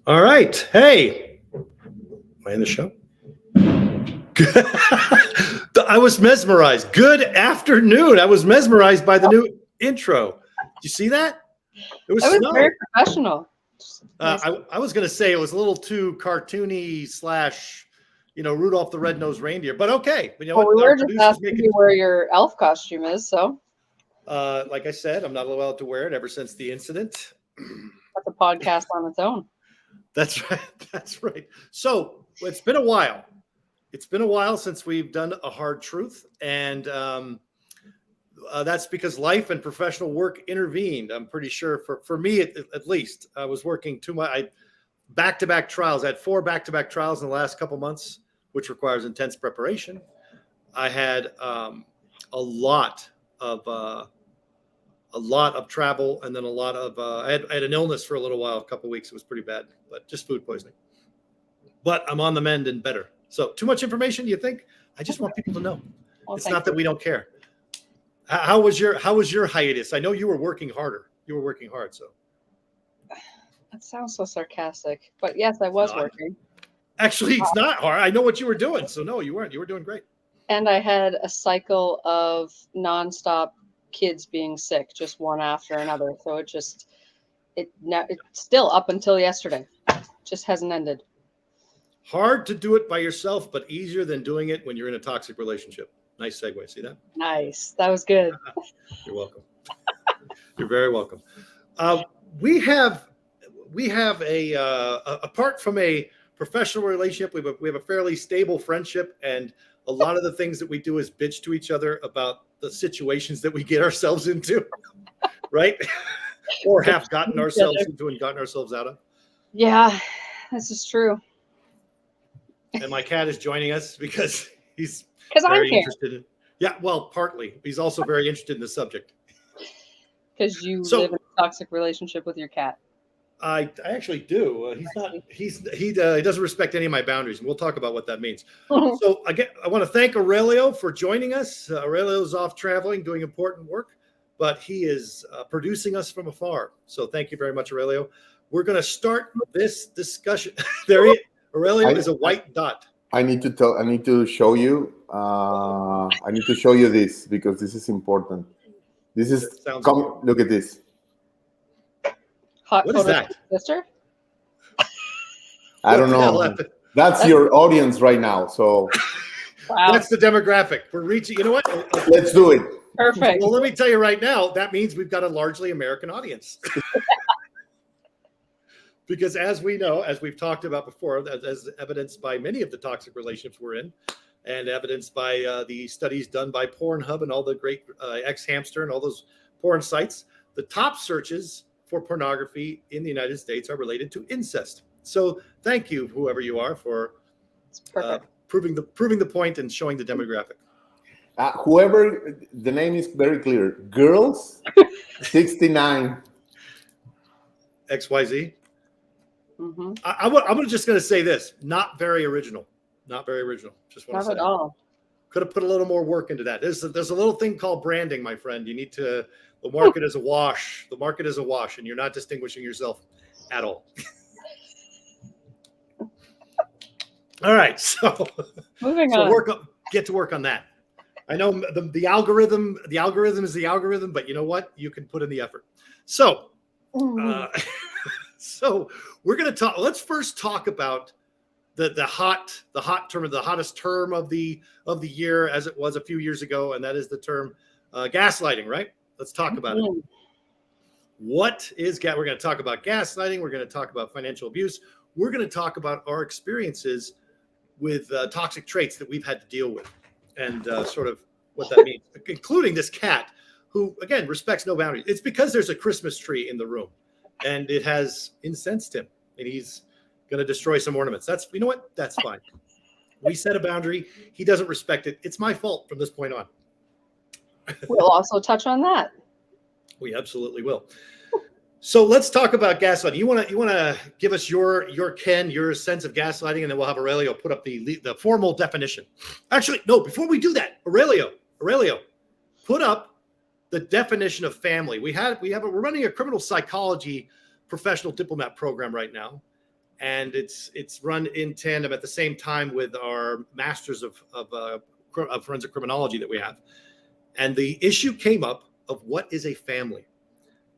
All right. Hey, am I in the show? I was mesmerized. Good afternoon. I was mesmerized by the new intro. Did you see that? It was That was snow. very professional. I was going to say it was a little too cartoony / Rudolph the Red-Nosed Reindeer, but okay. But Well, we were just asking you where your elf costume is, so. Like I said, I'm not allowed to wear it ever since the incident. That's a podcast on its own. That's right. That's right. So it's been a while. It's been a while since we've done a hard truth, and that's because life and professional work intervened. I'm pretty sure for me at least, I was working too much. Back-to-back trials. I had 4 back-to-back trials in the last couple months, which requires intense preparation. I had a lot of travel, and then a lot of I had an illness for a little while, a couple of weeks. It was pretty bad, but just food poisoning. But I'm on the mend and better. So too much information, you think? I just want people to know. Well, it's not that we don't care. How was your hiatus? I know you were working harder. You were working hard, so. That sounds so sarcastic, but yes, I was working. Actually, it's not hard. I know what you were doing, so no, you weren't. You were doing great. And I had a cycle of nonstop kids being sick, just one after another. So it's still up until yesterday. Just hasn't ended. Hard to do it by yourself, but easier than doing it when you're in a toxic relationship. Nice segue. See that? Nice. That was good. You're welcome. You're very welcome. We have apart from a professional relationship, we have a fairly stable friendship, and a lot of the things that we do is bitch to each other about the situations that we get ourselves into, right? Or have gotten ourselves into and gotten ourselves out of. Yeah, this is true. And my cat is joining us because he's very interested in. Yeah, well, partly. He's also very interested in the subject. Because you live in a toxic relationship with your cat. I actually do. He doesn't respect any of my boundaries, and we'll talk about what that means. So again, I want to thank Aurelio for joining us. Aurelio's off traveling, doing important work, but he is producing us from afar. So thank you very much, Aurelio. We're going to start this discussion. Aurelio is a white dot. I need to show you. I need to show you this because this is important. This is look at this. Hot what is that? Sister? I don't know. That's your audience right now. So wow. That's the demographic. We're reaching. You know what? Let's do it. Perfect. Well, let me tell you right now, that means we've got a largely American audience. Because as we know, as we've talked about before, as evidenced by many of the toxic relationships we're in, and evidenced by the studies done by Pornhub and all the great X-Hamster and all those porn sites, the top searches for pornography in the United States are related to incest. So thank you, whoever you are, for proving the point and showing the demographic. Whoever, the name is very clear. Girls, 69. XYZ. Mm-hmm. I'm just going to say this: not very original. Not very original. Just want to say. Not at all. Could have put a little more work into that. There's a little thing called branding, my friend. You need to. The market is a wash. The market is a wash, and you're not distinguishing yourself at all. All right, so moving on. Get to work on that. I know the algorithm. The algorithm is the algorithm, but you know what? You can put in the effort. So. So we're going to talk. Let's first talk about the hottest term of the year, as it was a few years ago, and that is the term gaslighting. Right? Let's talk about it. What is gas? We're going to talk about gaslighting. We're going to talk about financial abuse. We're going to talk about our experiences with toxic traits that we've had to deal with, and sort of what that means, including this cat, who again respects no boundaries. It's because there's a Christmas tree in the room. And it has incensed him, and he's going to destroy some ornaments. You know what? That's fine. We set a boundary. He doesn't respect it. It's my fault from this point on. We'll also touch on that. We absolutely will. So let's talk about gaslighting. You want to give us your sense of gaslighting, and then we'll have Aurelio put up the formal definition. Actually, no. Before we do that, Aurelio, put up the definition of family. We're running a criminal psychology professional diplomat program right now, and it's run in tandem at the same time with our masters of forensic criminology that we have. And the issue came up of what is a family?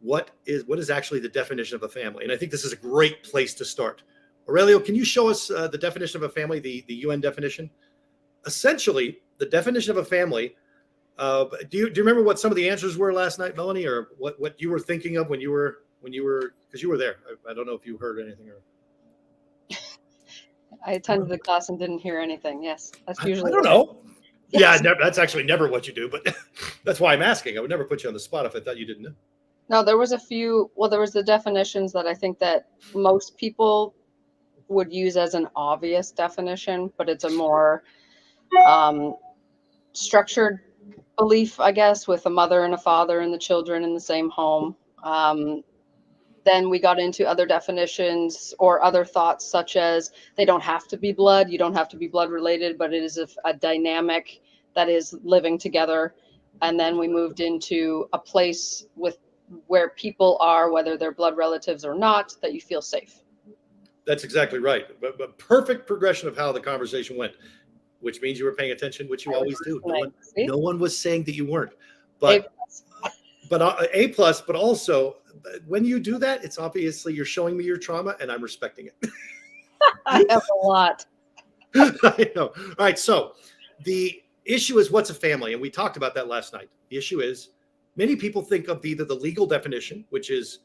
What is actually the definition of a family? And I think this is a great place to start. Aurelio, can you show us the definition of a family, the UN definition? Essentially, the definition of a family. Do you remember what some of the answers were last night, Melanie, or what you were thinking of when you were because you were there? I don't know if you heard anything or. I attended the class and didn't hear anything. Yes, that's usually. I don't know. Yes. Yeah, that's actually never what you do, but that's why I'm asking. I would never put you on the spot if I thought you didn't know. No, there was a few. Well, there was the definitions that I think that most people would use as an obvious definition, but it's a more structured belief, I guess, with a mother and a father and the children in the same home. Then we got into other definitions or other thoughts, such as they don't have to be blood. You don't have to be blood related, but it is a dynamic that is living together. And then we moved into a place where people are, whether they're blood relatives or not, that you feel safe. That's exactly right. But perfect progression of how the conversation went, which means you were paying attention, which you always do. No one was saying that you weren't. But A plus, but also when you do that, it's obviously you're showing me your trauma and I'm respecting it. I have a lot. I know. All right. So the issue is what's a family? And we talked about that last night. The issue is many people think of either the legal definition, which is,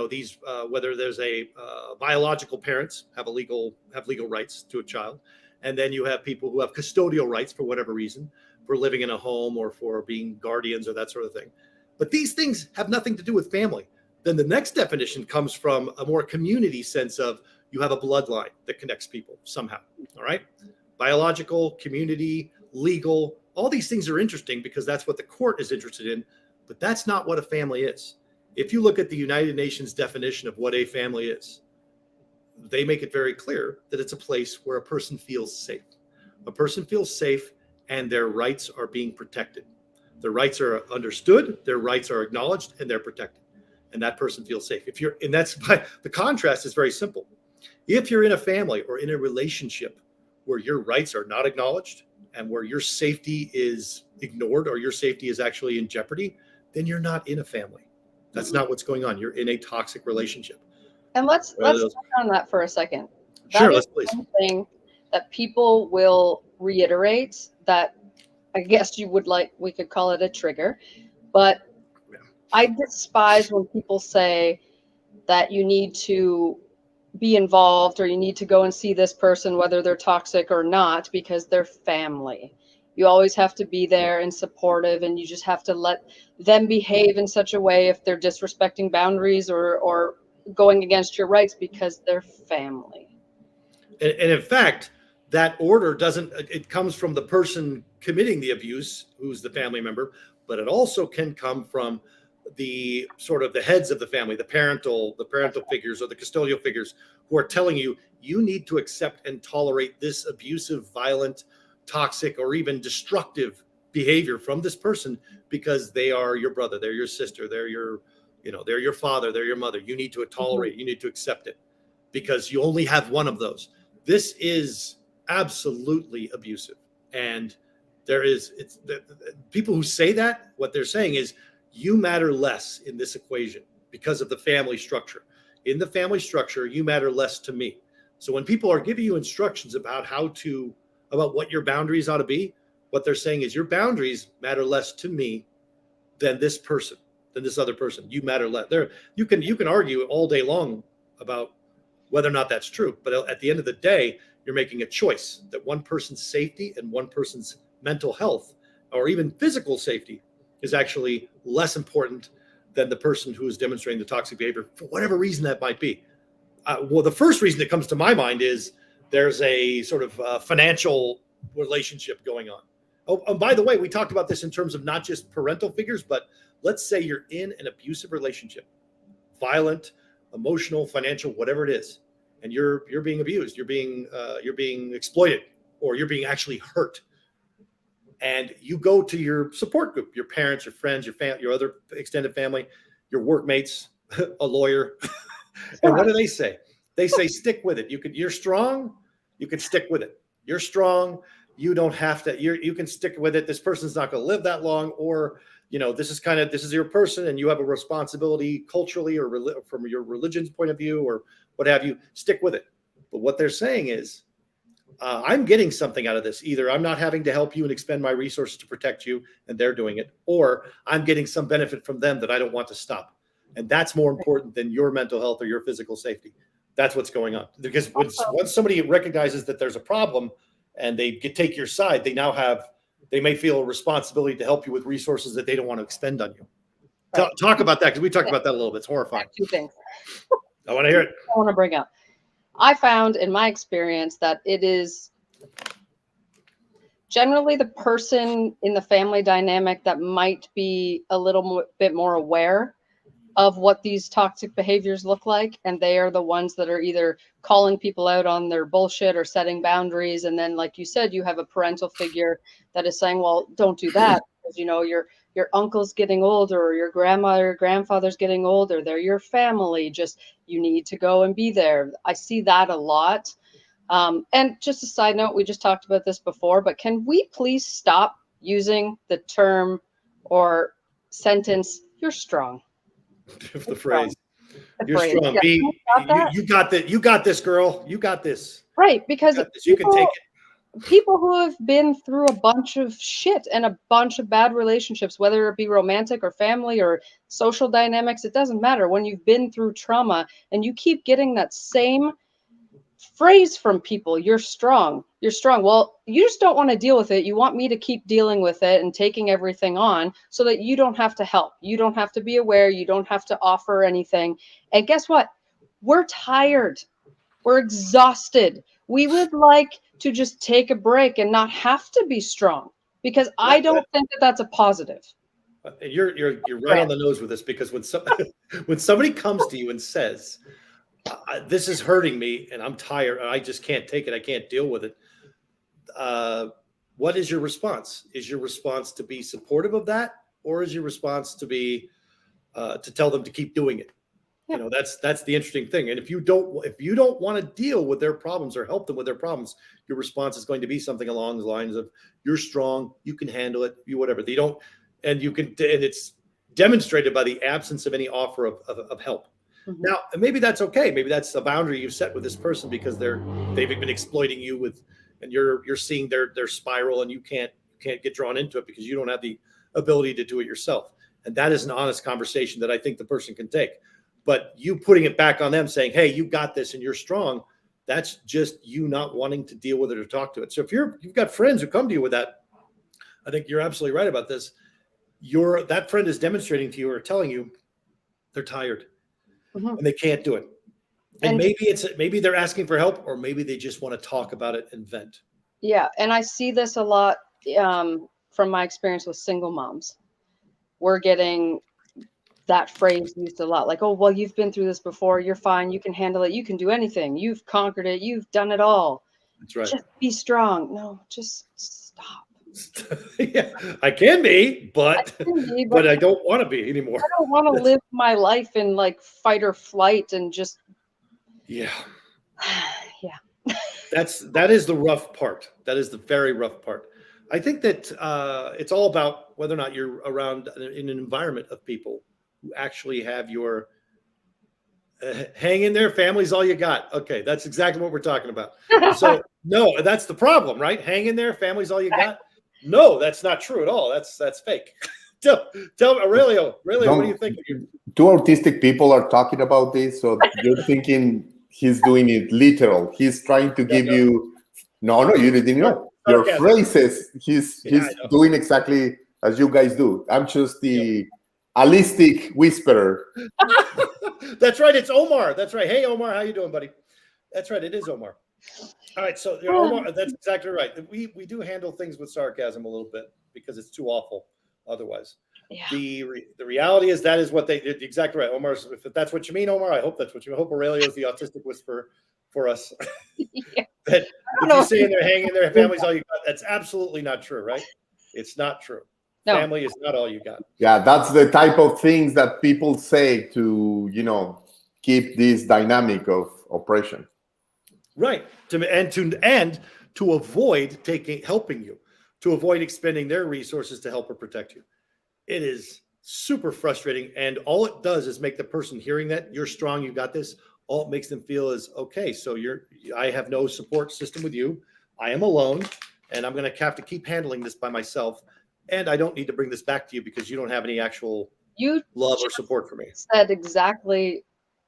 these, whether there's a biological parents have legal rights to a child. And then you have people who have custodial rights for whatever reason, for living in a home or for being guardians or that sort of thing. But these things have nothing to do with family. Then the next definition comes from a more community sense of you have a bloodline that connects people somehow. All right. Biological, community, legal, all these things are interesting because that's what the court is interested in. But that's not what a family is. If you look at the United Nations definition of what a family is, they make it very clear that it's a place where a person feels safe. A person feels safe and their rights are being protected. Their rights are understood, their rights are acknowledged, and they're protected. And that person feels safe. And that's why the contrast is very simple. If you're in a family or in a relationship where your rights are not acknowledged and where your safety is ignored or your safety is actually in jeopardy, then you're not in a family. That's not what's going on. You're in a toxic relationship. And let's touch on that for a second. Sure, let's please. Something that people will reiterate that I guess we could call it a trigger, but I despise when people say that you need to be involved or you need to go and see this person, whether they're toxic or not, because they're family. You always have to be there and supportive, and you just have to let them behave in such a way if they're disrespecting boundaries or going against your rights because they're family. And in fact, that order it comes from the person committing the abuse, who's the family member, but it also can come from the sort of the heads of the family, the parental figures or the custodial figures who are telling you, you need to accept and tolerate this abusive, violent, toxic, or even destructive behavior from this person because they are your brother, they're your sister, they're your father, they're your mother. You need to tolerate, you need to accept it because you only have one of those. This is absolutely abusive. And people who say that, what they're saying is you matter less in this equation because of the family structure. In the family structure, you matter less to me. So when people are giving you instructions about about what your boundaries ought to be, what they're saying is your boundaries matter less to me than this person, than this other person. You matter less. You can argue all day long about whether or not that's true. But at the end of the day, you're making a choice that one person's safety and one person's mental health or even physical safety is actually less important than the person who is demonstrating the toxic behavior for whatever reason that might be. Well, the first reason that comes to my mind is there's a sort of financial relationship going on. Oh, and by the way, we talked about this in terms of not just parental figures, but let's say you're in an abusive relationship, violent, emotional, financial, whatever it is, and you're being abused, you're being exploited, or you're being actually hurt. And you go to your support group, your parents, your friends, your other extended family, your workmates, a lawyer, And what do they say? They say, stick with it. You're strong. You can stick with it. You're strong. You don't have to, you can stick with it. This person's not going to live that long, or, this is your person and you have a responsibility culturally or from your religion's point of view or what have you, stick with it. But what they're saying is, I'm getting something out of this. Either I'm not having to help you and expend my resources to protect you and they're doing it, or I'm getting some benefit from them that I don't want to stop. And that's more important than your mental health or your physical safety. That's what's going on. Because once somebody recognizes that there's a problem and they take your side, they may feel a responsibility to help you with resources that they don't want to expend on you. Right. Talk about that, because we talked about that a little bit. It's horrifying. Two things. I want to hear it. I want to bring up. I found in my experience that it is generally the person in the family dynamic that might be a little bit more aware of what these toxic behaviors look like. And they are the ones that are either calling people out on their bullshit or setting boundaries. And then, like you said, you have a parental figure that is saying, well, don't do that, because, your uncle's getting older, or your grandma or your grandfather's getting older. They're your family. Just, you need to go and be there. I see that a lot. And just a side note, we just talked about this before, but can we please stop using the term or sentence, "You're strong"? The phrase, "You're strong." Yeah, you got that. You got this, girl. You got this. Right, because you can take it. People who have been through a bunch of shit and a bunch of bad relationships, whether it be romantic or family or social dynamics, it doesn't matter. When you've been through trauma and you keep getting that same phrase from people, "You're strong, you're strong." Well, you just don't want to deal with it. You want me to keep dealing with it and taking everything on so that you don't have to help. You don't have to be aware. You don't have to offer anything. And guess what? We're tired. We're exhausted. We would like to just take a break and not have to be strong, because I don't think that that's a positive. You're right on the nose with this, because when somebody comes to you and says, "This is hurting me and I'm tired, I just can't take it, I can't deal with it," what is your response? Is your response to be supportive of that, or is your response to be to tell them to keep doing it? Yeah. That's the interesting thing. And if you don't want to deal with their problems or help them with their problems, your response is going to be something along the lines of, "You're strong, you can handle it, you whatever." They don't, and it's demonstrated by the absence of any offer of help. Mm-hmm. Now, maybe that's okay. Maybe that's a boundary you've set with this person because they've been exploiting you and you're seeing their spiral, and you can't get drawn into it because you don't have the ability to do it yourself. And that is an honest conversation that I think the person can take. But you putting it back on them, saying, "Hey, you got this and you're strong," that's just you not wanting to deal with it or talk to it. So if you've got friends who come to you with that, I think you're absolutely right about this. That friend is demonstrating to you or telling you they're tired. Mm-hmm. And they can't do it. And maybe they're asking for help, or maybe they just want to talk about it and vent. Yeah, and I see this a lot from my experience with single moms. We're getting that phrase used a lot, like, "Oh, well, you've been through this before. You're fine. You can handle it. You can do anything. You've conquered it. You've done it all. That's right. Just be strong." No, just stop. Yeah, I can be, but I don't want to be anymore. I don't want to live my life in like fight or flight and just. Yeah. Yeah. That is the rough part. That is the very rough part. I think that it's all about whether or not you're around in an environment of people who actually have your hang in there, family's all you got. Okay, that's exactly what we're talking about. So no, that's the problem, right? Hang in there, family's all you got. No, that's not true at all. That's fake. Tell me, Aurelio, what do you think? Two autistic people are talking about this, so you're thinking he's doing it literal. He's trying to give you. No, you didn't know. Your phrases. He's doing exactly as you guys do. I'm just the allistic whisperer. That's right. It's Omar. That's right. Hey, Omar, how you doing, buddy? That's right. It is Omar. All right. So Omar, that's exactly right. We do handle things with sarcasm a little bit because it's too awful otherwise. Yeah. The reality is that is what they did. Exactly right. Omar, if that's what you mean, Omar, I hope that's what you mean. I hope Aurelio is the autistic whisperer for us. Yeah. That if you say they're hanging there, family's all you got, that's absolutely not true, right? It's not true. No. Family is not all you got. Yeah, that's the type of things that people say to, keep this dynamic of oppression. Right. To avoid helping you, to avoid expending their resources to help or protect you. It is super frustrating. And all it does is make the person hearing that you're strong, you got this. All it makes them feel is, okay, so I have no support system with you. I am alone, and I'm going to have to keep handling this by myself. And I don't need to bring this back to you because you don't have any actual love or support for me. Said exactly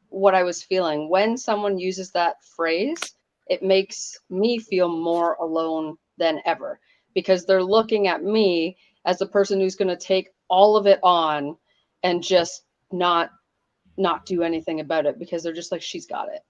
what I was feeling. When someone uses that phrase, it makes me feel more alone than ever, because they're looking at me as a person who's going to take all of it on and just not do anything about it, because they're just like, she's got it.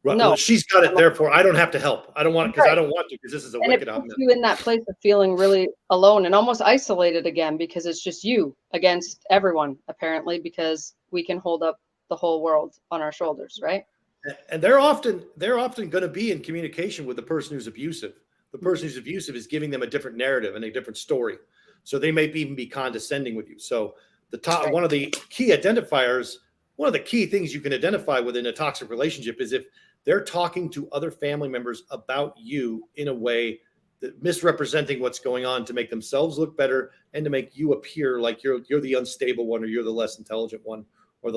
Right. No, well, she's got it. Therefore, I don't have to help. I don't want it because I don't want to, because this is a wicked option. It puts you in that place of feeling really alone and almost isolated again, because it's just you against everyone, apparently, because we can hold up the whole world on our shoulders, right? And they're often going to be in communication with the person who's abusive. The person who's abusive is giving them a different narrative and a different story. So they may even be condescending with you. So one of the key identifiers, one of the key things you can identify within a toxic relationship is if they're talking to other family members about you in a way that misrepresenting what's going on to make themselves look better and to make you appear like you're the unstable one, or you're the less intelligent one, or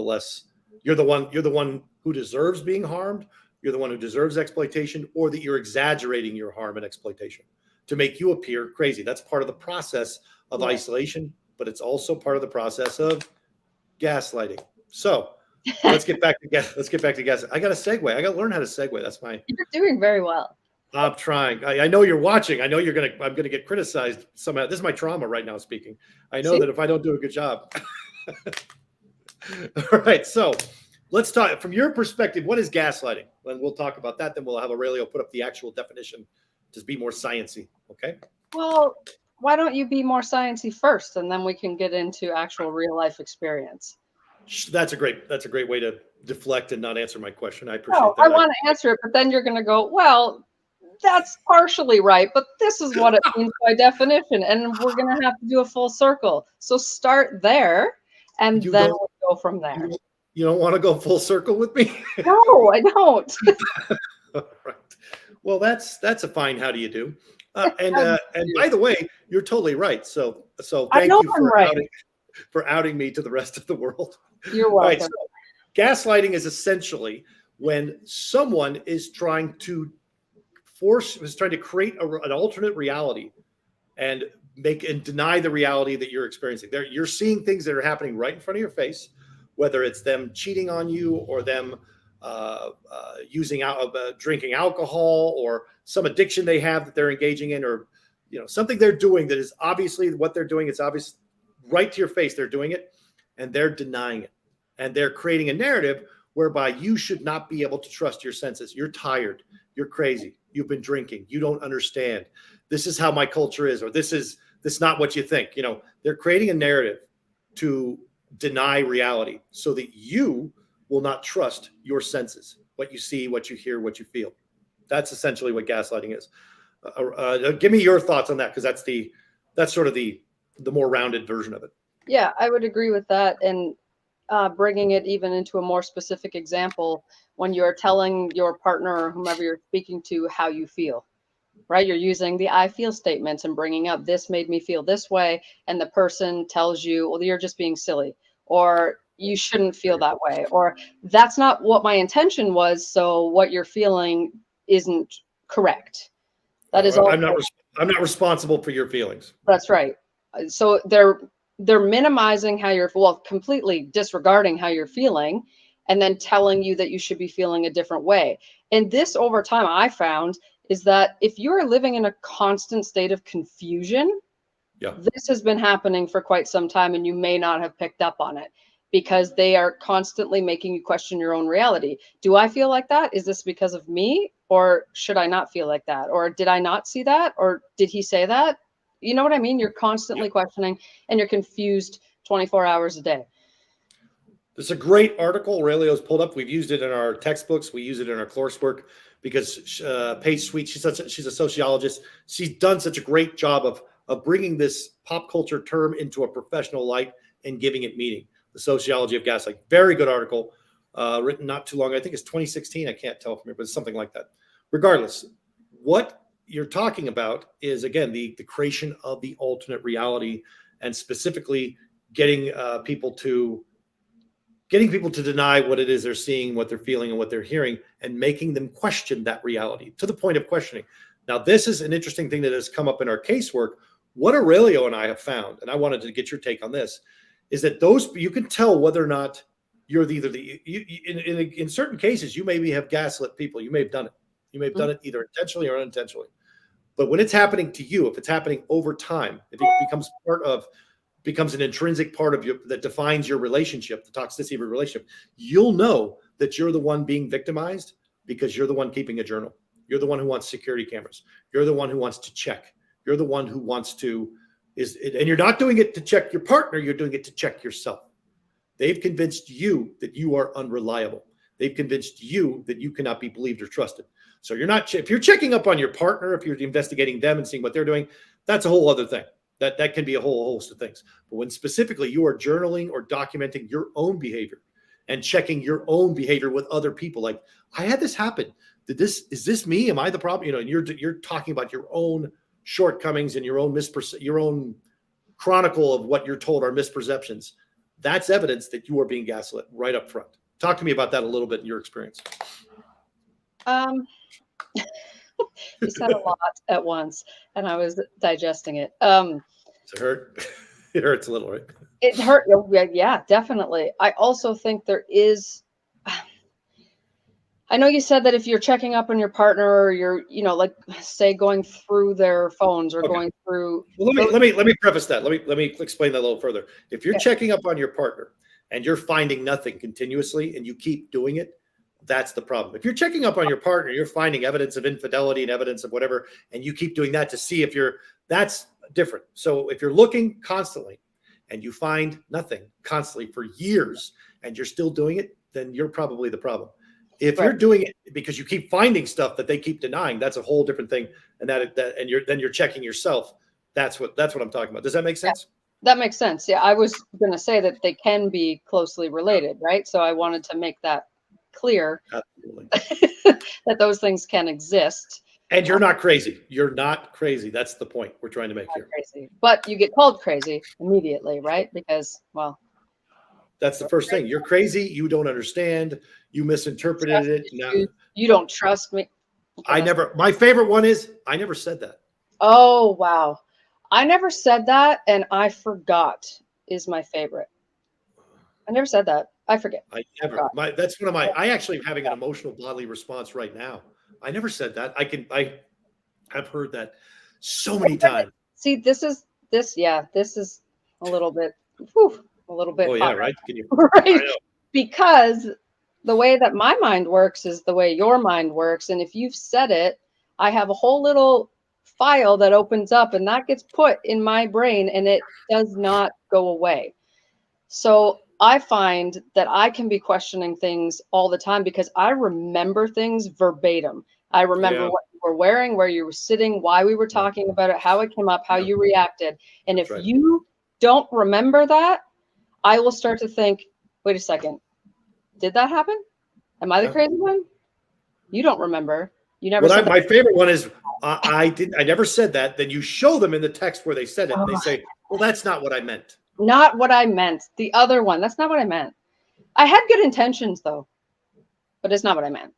you're the one who deserves being harmed, you're the one who deserves exploitation, or that you're exaggerating your harm and exploitation to make you appear crazy. That's part of the process of isolation, but it's also part of the process of gaslighting. So let's get back to gas. I got to segue. I got to learn how to segue. You're doing very well. I'm trying. I know you're watching. I know I'm going to get criticized somehow. This is my trauma right now speaking. I know that if I don't do a good job. All right. So let's talk from your perspective. What is gaslighting? And we'll talk about that. Then we'll have Aurelio put up the actual definition to be more sciencey. Okay. Well, why don't you be more sciencey first, and then we can get into actual real life experience. That's a great way to deflect and not answer my question. I appreciate that. I want to answer it, but then you're going to go, well, that's partially right, but this is what it means by definition, and we're going to have to do a full circle. So start there, and then we'll go from there. You don't want to go full circle with me? No, I don't. All right. Well, that's a fine how do you do. And by the way, you're totally right. So thank you for outing me to the rest of the world. You're welcome. Right, so gaslighting is essentially when someone is trying to create an alternate reality and deny the reality that you're experiencing. You're seeing things that are happening right in front of your face, whether it's them cheating on you or them drinking alcohol or some addiction they have that they're engaging in, or something they're doing that is obviously what they're doing. It's obvious right to your face. They're doing it and they're denying it. And they're creating a narrative whereby you should not be able to trust your senses. You're tired. You're crazy. You've been drinking. You don't understand. This is how my culture is, or this is not what you think. They're creating a narrative to deny reality so that you will not trust your senses, what you see, what you hear, what you feel. That's essentially what gaslighting is. Give me your thoughts on that, because that's sort of the more rounded version of it. Yeah, I would agree with that. And bringing it even into a more specific example, when you're telling your partner or whomever you're speaking to how you feel, right? You're using the I feel statements and bringing up, this made me feel this way. And the person tells you, well, you're just being silly, or you shouldn't feel that way, or that's not what my intention was. So what you're feeling isn't correct. That is all. I'm not responsible for your feelings. That's right. So they're minimizing how you're, completely disregarding how you're feeling, and then telling you that you should be feeling a different way. And this, over time, I found, is that if you're living in a constant state of confusion, this has been happening for quite some time, and you may not have picked up on it, because they are constantly making you question your own reality. Do I feel like that? Is this because of me? Or should I not feel like that? Or did I not see that? Or did he say that? You know what I mean? You're constantly questioning, and you're confused 24 hours a day. There's a great article Aurelio's pulled up. We've used it in our textbooks. We use it in our coursework because Paige Sweet, she's a sociologist. She's done such a great job of bringing this pop culture term into a professional light and giving it meaning. The sociology of gaslighting. Very good article. written not too long. I think it's 2016. I can't tell from here, but it's something like that. Regardless, what you're talking about is, again, the creation of the alternate reality, and specifically getting people to deny what it is they're seeing, what they're feeling, and what they're hearing, and making them question that reality to the point of questioning. Now, this is an interesting thing that has come up in our casework. What Aurelio and I have found, and I wanted to get your take on this, is that you can tell whether or not you're in certain cases, you maybe have gaslit people. You may have done it. You may have done it either intentionally or unintentionally. But when it's happening to you, if it's happening over time, if it becomes an intrinsic part of you that defines your relationship, the toxicity of your relationship, you'll know that you're the one being victimized because you're the one keeping a journal. You're the one who wants security cameras. You're the one who wants to check. You're the one who wants to and you're not doing it to check your partner. You're doing it to check yourself. They've convinced you that you are unreliable. They've convinced you that you cannot be believed or trusted. So if you're checking up on your partner, if you're investigating them and seeing what they're doing, that's a whole other thing. That can be a whole host of things. But when specifically you are journaling or documenting your own behavior and checking your own behavior with other people, like, I had this happen. Is this me? Am I the problem? And you're talking about your own shortcomings and your own chronicle of what you're told are misperceptions. That's evidence that you are being gaslit right up front. Talk to me about that a little bit in your experience. You said a lot at once, and I was digesting it. Does it hurt? It hurts a little, right? It hurt. Yeah, definitely. I also think there is. I know you said that if you're checking up on your partner, or you're, like, say, going through their phones or going through. Well, let me preface that. Let me explain that a little further. If you're checking up on your partner and you're finding nothing continuously and you keep doing it, that's the problem. If you're checking up on your partner, you're finding evidence of infidelity and evidence of whatever, and you keep doing that to see if that's different. So if you're looking constantly and you find nothing constantly for years and you're still doing it, then you're probably the problem. If you're doing it because you keep finding stuff that they keep denying, that's a whole different thing. And you're checking yourself. That's what I'm talking about. Does that make sense? Yeah, that makes sense. Yeah, I was going to say that they can be closely related, right? So I wanted to make that clear. Absolutely. That those things can exist. And you're not crazy. You're not crazy. That's the point we're trying to make here. Crazy. But you get called crazy immediately, right? Because, well, that's the first thing. You're crazy. You don't understand. You misinterpreted it. You don't trust me. My favorite one is, I never said that. Oh, wow. I never said that, and I forgot is my favorite. I never said that. I forget. That's one of my, I actually am having an emotional bodily response right now. I never said that. I've heard that so many times. See, this is a little bit, a little bit. Oh yeah, right. Can you? Right. Because the way that my mind works is the way your mind works. And if you've said it, I have a whole little file that opens up and that gets put in my brain and it does not go away. So I find that I can be questioning things all the time because I remember things verbatim. I remember what you were wearing, where you were sitting, why we were talking about it, how it came up, how you reacted. And if you don't remember that, I will start to think, wait a second, did that happen? Am I the crazy one? You don't remember. You never said that. My favorite one is, I never said that. Then you show them in the text where they said it. And they say, well, that's not what I meant. Not what I meant. The other one. That's not what I meant. I had good intentions, though. But it's not what I meant.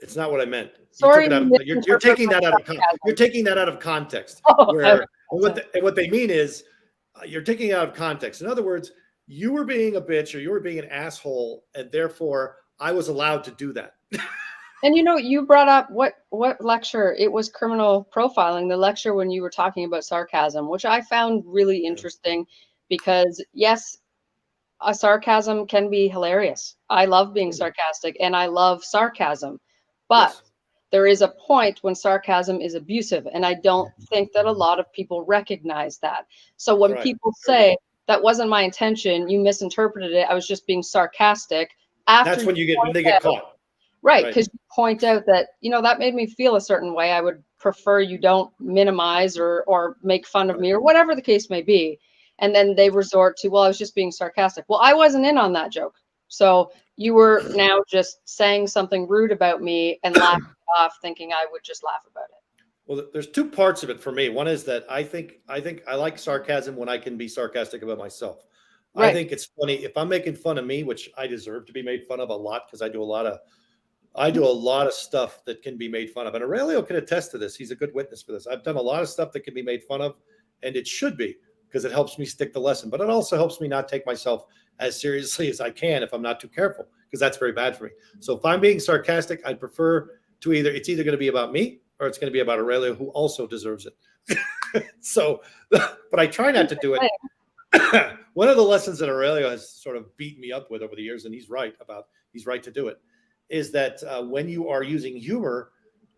It's not what I meant. Sorry, you're taking that out of context. You're taking that out of context. What they mean is, you're taking it out of context. In other words, you were being a bitch or you were being an asshole, and therefore I was allowed to do that. And you brought up what lecture? It was criminal profiling, the lecture when you were talking about sarcasm, which I found really interesting because yes, a sarcasm can be hilarious. I love being sarcastic and I love sarcasm, but there is a point when sarcasm is abusive. And I don't think that a lot of people recognize that. So when people say that wasn't my intention, you misinterpreted it, I was just being sarcastic. That's when they get caught. Right, because you point out that, that made me feel a certain way. I would prefer you don't minimize or make fun of me or whatever the case may be. And then they resort to, well, I was just being sarcastic. Well, I wasn't in on that joke. So you were now just saying something rude about me and laughing off, thinking I would just laugh about it. Well, there's two parts of it for me. One is that I think I like sarcasm when I can be sarcastic about myself. I Right. think it's funny if I'm making fun of me, which I deserve to be made fun of a lot because I do a lot of stuff that can be made fun of. And Aurelio can attest to this. He's a good witness for this. I've done a lot of stuff that can be made fun of, and it should be because it helps me stick the lesson. But it also helps me not take myself as seriously as I can if I'm not too careful, because that's very bad for me. So if I'm being sarcastic, I'd prefer to it's either going to be about me or it's going to be about Aurelio, who also deserves it. So, but I try not to do it. One of the lessons that Aurelio has sort of beaten me up with over the years, and he's right to do it, is that when you are using humor,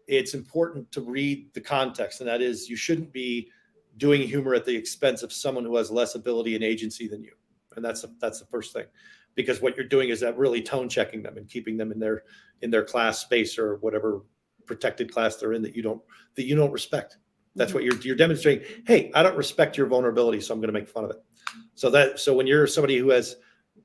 it's important to read the context. And that is, you shouldn't be doing humor at the expense of someone who has less ability and agency than you. And that's the first thing, because what you're doing is that really tone checking them and keeping them in their class space or whatever protected class they're in that you don't respect. That's what you're demonstrating. Hey, I don't respect your vulnerability, so I'm going to make fun of it. So when you're somebody who has,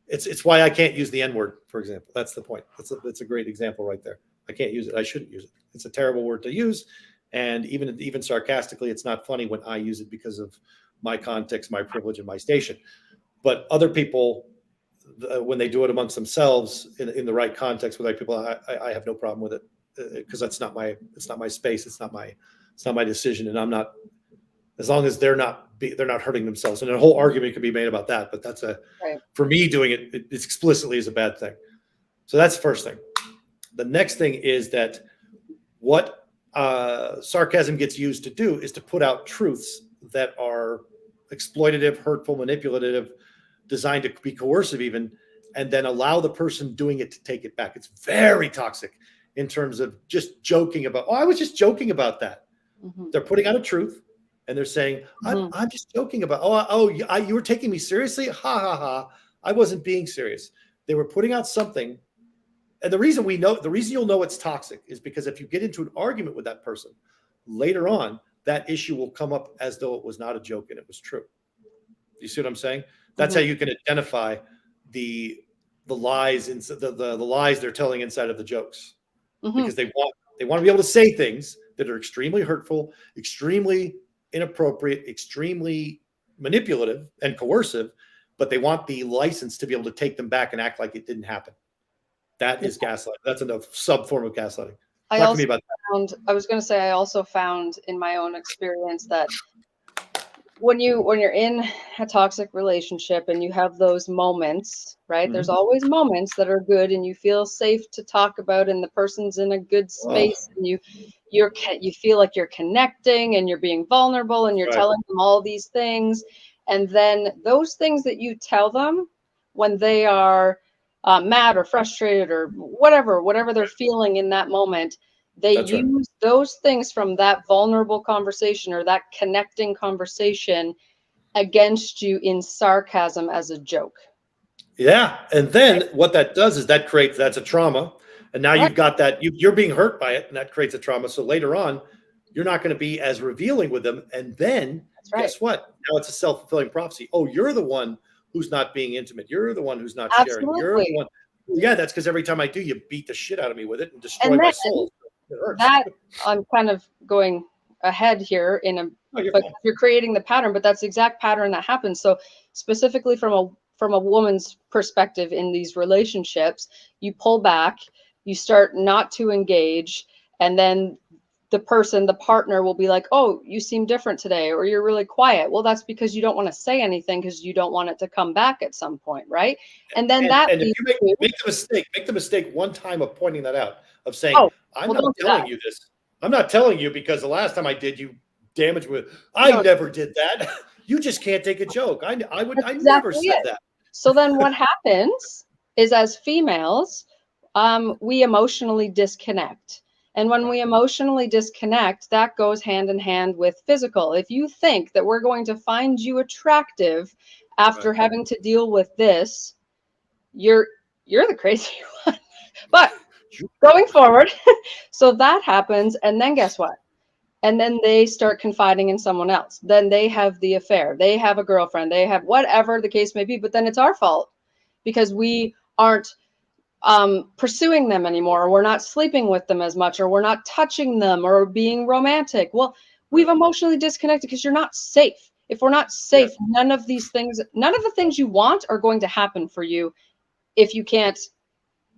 it's why I can't use the N-word, for example. That's the point. That's a great example right there. I can't use it. I shouldn't use it. It's a terrible word to use. And even sarcastically, it's not funny when I use it because of my context, my privilege, and my station. But other people, when they do it amongst themselves in the right context with other people, I have no problem with it, because it's not my space. It's not my decision. And I'm not, as long as they're not hurting themselves. And a whole argument could be made about that, but that's Right. For me, doing it explicitly is a bad thing. So that's the first thing. The next thing is that what sarcasm gets used to do is to put out truths that are exploitative, hurtful, manipulative, designed to be coercive even, and then allow the person doing it to take it back. It's very toxic in terms of just joking about, I was just joking about that. Mm-hmm. They're putting out a truth and they're saying, I'm just joking about, you were taking me seriously? Ha, ha, ha. I wasn't being serious. They were putting out something. And the reason you'll know it's toxic is because if you get into an argument with that person later on, that issue will come up as though it was not a joke and it was true. You see what I'm saying? That's how you can identify the lies in the lies they're telling inside of the jokes, because they want to be able to say things that are extremely hurtful, extremely inappropriate, extremely manipulative and coercive, but they want the license to be able to take them back and act like it didn't happen. That is gaslighting. That's a sub form of gaslighting. Talk to me about that. I was going to say, I also found in my own experience that when you're in a toxic relationship and you have those moments, right? Mm-hmm. There's always moments that are good and you feel safe to talk about, and the person's in a good space, and you feel like you're connecting and you're being vulnerable and you're telling them all these things. And then those things that you tell them when they are mad or frustrated or whatever they're feeling in that moment, they use those things from that vulnerable conversation or that connecting conversation against you in sarcasm as a joke. Yeah. And then what that does is that's a trauma. And now you've got that, you're being hurt by it, and that creates a trauma. So later on, you're not going to be as revealing with them. And then guess what? Now it's a self-fulfilling prophecy. Oh, you're the one who's not being intimate. You're the one who's not sharing. You're the one. Yeah, that's because every time I do, you beat the shit out of me with it and destroy my soul. That I'm kind of going ahead here but you're creating the pattern, but that's the exact pattern that happens. So specifically from a woman's perspective in these relationships, you pull back, you start not to engage, and then the partner will be like, oh, you seem different today, or you're really quiet. Well, that's because you don't want to say anything because you don't want it to come back at some point, right? And then and if you make the mistake one time of pointing that out, of saying, I'm not telling you this. I'm not telling you because the last time I did, you damaged me. I never did that. You just can't take a joke. I never said that. So then what happens is, as females, we emotionally disconnect. And when we emotionally disconnect, that goes hand in hand with physical. If you think that we're going to find you attractive after having to deal with this, you're the crazy one. But going forward, so that happens, and then guess what? And then they start confiding in someone else. Then they have the affair. They have a girlfriend. They have whatever the case may be. But then it's our fault because we aren't pursuing them anymore, or we're not sleeping with them as much, or we're not touching them or being romantic. Well, we've emotionally disconnected because you're not safe. If we're not safe, none of the things you want are going to happen for you if you can't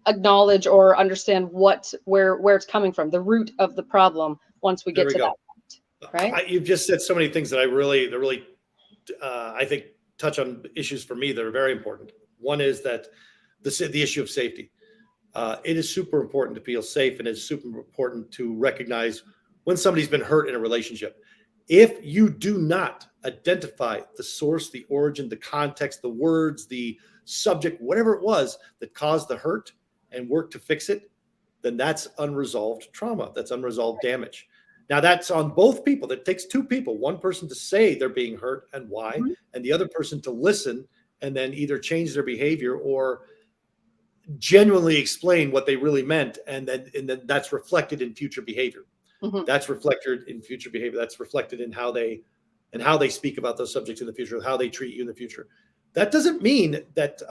acknowledge or understand where it's coming from, the root of the problem. Once we get to that point, right? You've just said so many things that I think touch on issues for me that are very important. One is that the issue of safety. It is super important to feel safe, and it's super important to recognize when somebody's been hurt in a relationship. If you do not identify the source, the origin, the context, the words, the subject, whatever it was that caused the hurt, and work to fix it, then that's unresolved trauma. That's unresolved damage. Now, that's on both people. That takes two people, one person to say they're being hurt and why, and the other person to listen and then either change their behavior or genuinely explain what they really meant. And then that's reflected in future behavior. That's reflected in future behavior. That's reflected in how they speak about those subjects in the future, how they treat you in the future. That doesn't mean that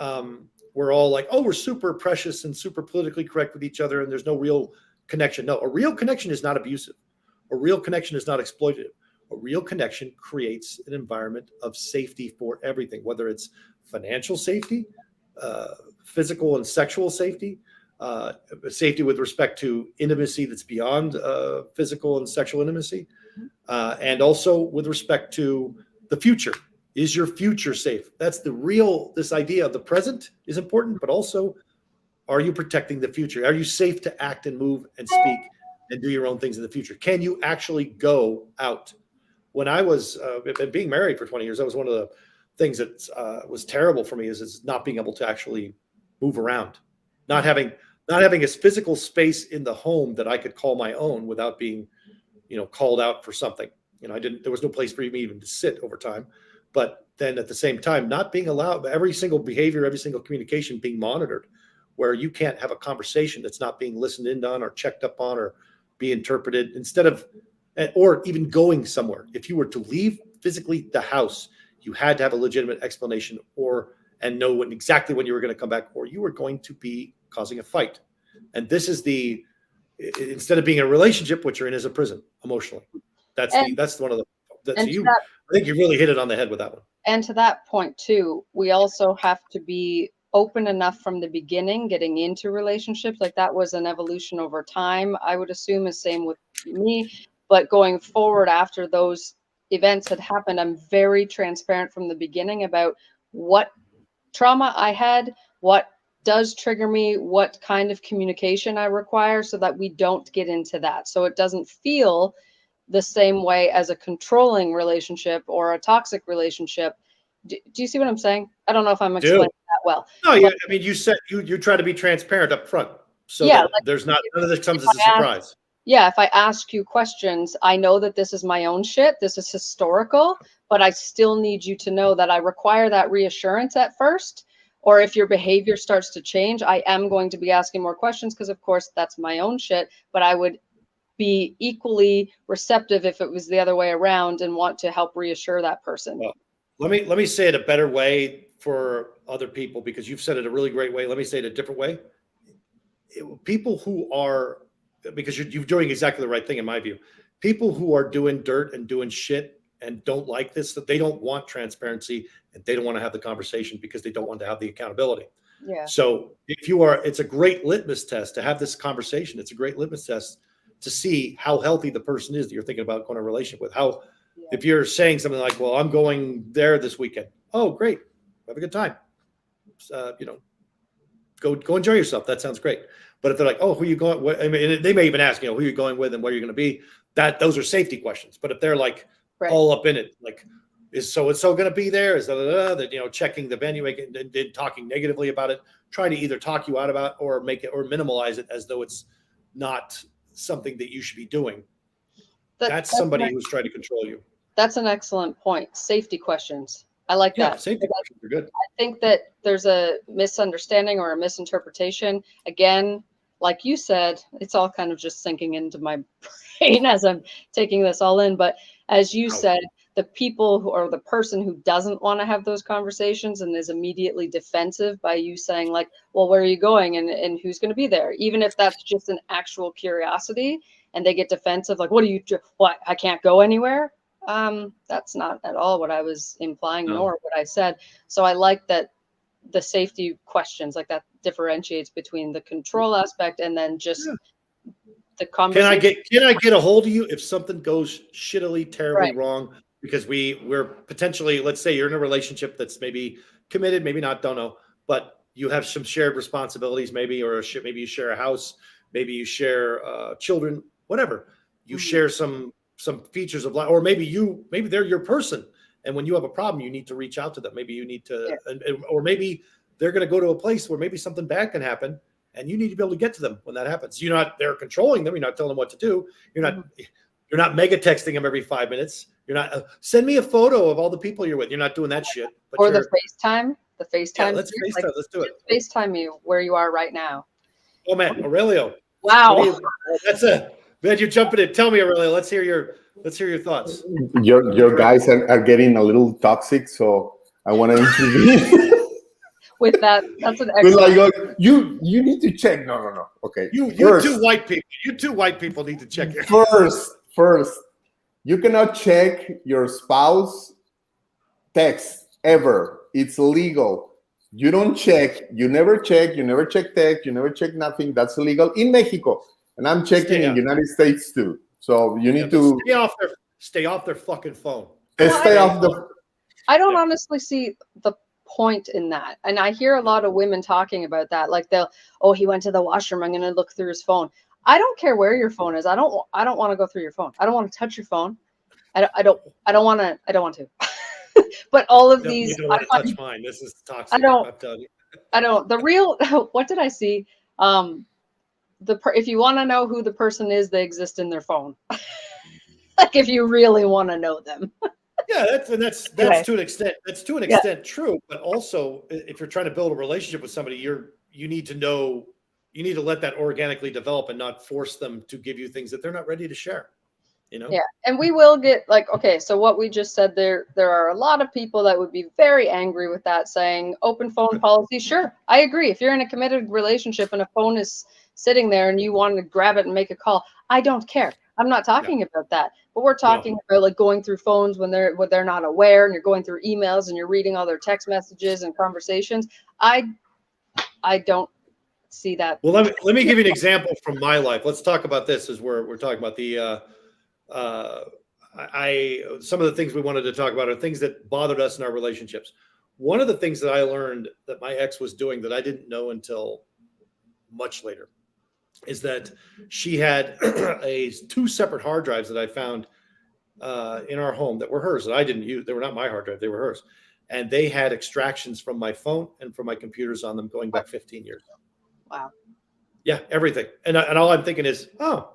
we're all like, oh, we're super precious and super politically correct with each other and there's no real connection. No, a real connection is not abusive. A real connection is not exploitative. A real connection creates an environment of safety for everything, whether it's financial safety, physical and sexual safety, safety with respect to intimacy that's beyond physical and sexual intimacy, and also with respect to the future. Is your future safe? That's this idea of the present is important, but also, are you protecting the future? Are you safe to act and move and speak and do your own things in the future? Can you actually go out? When I was being married for 20 years, that was one of the things that was terrible for me is not being able to actually move around, not having a physical space in the home that I could call my own without being, called out for something. There was no place for me even to sit over time. But then at the same time, not being allowed, every single behavior, every single communication being monitored, where you can't have a conversation that's not being listened in on or checked up on or be interpreted or even going somewhere. If you were to leave physically the house, you had to have a legitimate explanation and know exactly when you were going to come back, or you were going to be causing a fight. And this is instead of being a relationship, what you're in is a prison emotionally. That's one of the, I think you really hit it on the head with that one. And to that point too, we also have to be open enough from the beginning, getting into relationships. Like that was an evolution over time. I would assume the same with me, but going forward after those events had happened, I'm very transparent from the beginning about what trauma I had, what does trigger me, what kind of communication I require, so that we don't get into that. So it doesn't feel the same way as a controlling relationship or a toxic relationship. Do you see what I'm saying? I don't know if I'm explaining that well. No, you said you try to be transparent up front, so that there's none of this comes as a surprise. If I ask you questions, I know that this is my own shit. This is historical, but I still need you to know that I require that reassurance at first. Or if your behavior starts to change, I am going to be asking more questions because, of course, that's my own shit. But I would be equally receptive if it was the other way around and want to help reassure that person. Well, let me say it a better way for other people, because you've said it a really great way. Let me say it a different way. People who are, because you're doing exactly the right thing in my view, people who are doing dirt and doing shit and don't like this, that they don't want transparency and they don't want to have the conversation because they don't want to have the accountability. Yeah. So it's a great litmus test to have this conversation. It's a great litmus test to see how healthy the person is that you're thinking about going to a relationship with. If you're saying something like, well, I'm going there this weekend. Oh, great. Have a good time. Go enjoy yourself. That sounds great. But if they're like, oh, who are you going with? I mean, they may even ask, who you're going with and where you're going to be. Those are safety questions. But if they're like all up in it, like, is so-and-so going to be there? Is that, checking the venue and talking negatively about it, trying to either talk you out about or make it or minimalize it as though it's not something that you should be doing. That's somebody who's trying to control you. That's an excellent point. Safety questions. I like that. Safety questions are good. I think that there's a misunderstanding or a misinterpretation. Again, like you said, it's all kind of just sinking into my brain as I'm taking this all in. But as you said, the people who are the person who doesn't want to have those conversations and is immediately defensive by you saying like, well, where are you going and who's going to be there? Even if that's just an actual curiosity and they get defensive, like, what do you do? What, I can't go anywhere. That's not at all what I was implying, nor what I said. So I like that the safety questions like that differentiates between the control aspect and then just the conversation. Can I get a hold of you if something goes shittily terribly wrong? Because we're potentially, let's say you're in a relationship that's maybe committed, maybe not, don't know, but you have some shared responsibilities, maybe, or maybe you share a house, maybe you share children, whatever. You share some features of life, or maybe they're your person. And when you have a problem, you need to reach out to them. Maybe you need to, or maybe they're going to go to a place where maybe something bad can happen, and you need to be able to get to them when that happens. You're not there controlling them. You're not telling them what to do. You're not mega texting them every 5 minutes. You're not send me a photo of all the people you're with. You're not doing that shit. But or the FaceTime. The FaceTime. Yeah, let's FaceTime. Like, let's do it. FaceTime you where you are right now. Oh man, Aurelio. Wow. That's a man. You're jumping in. Tell me, Aurelio. Let's hear your thoughts. Your guys are getting a little toxic, so I want to intervene. With that, that's an excellent. Like, you need to check. No. Okay. You two white people. You two white people need to check it. First, you cannot check your spouse text ever. It's illegal. You don't check. You never check. You never check text. You never check nothing. That's illegal in Mexico, and I'm checking in the United States too. So you need to stay off their fucking phone. I don't honestly see the point in that, and I hear a lot of women talking about that. Like he went to the washroom. I'm going to look through his phone. I don't care where your phone is. I don't want to go through your phone. I don't want to touch your phone. I don't want to. But all of these, you don't want to touch mine. This is toxic. I don't. The real. What did I see? If you want to know who the person is, they exist in their phone. Like if you really want to know them. Yeah, that's anyway. To an extent. That's to an extent true. But also, if you're trying to build a relationship with somebody, you need to let that organically develop and not force them to give you things that they're not ready to share. Yeah, and we will get so what we just said there are a lot of people that would be very angry with that, saying open phone policy. Sure, I agree. If you're in a committed relationship and a phone is sitting there and you want to grab it and make a call, I don't care. I'm not talking about that, but we're talking about like going through phones when they're not aware, and you're going through emails and you're reading all their text messages and conversations. I don't see that. Well, let me give you an example from my life. Let's talk about this as we're talking about the some of the things we wanted to talk about are things that bothered us in our relationships. One of the things that I learned that my ex was doing that I didn't know until much later is that she had two separate hard drives that I found in our home that were hers, that I didn't use. They were not my hard drive, they were hers. And they had extractions from my phone and from my computers on them going back 15 years. Wow. Yeah, everything. And all I'm thinking is, oh,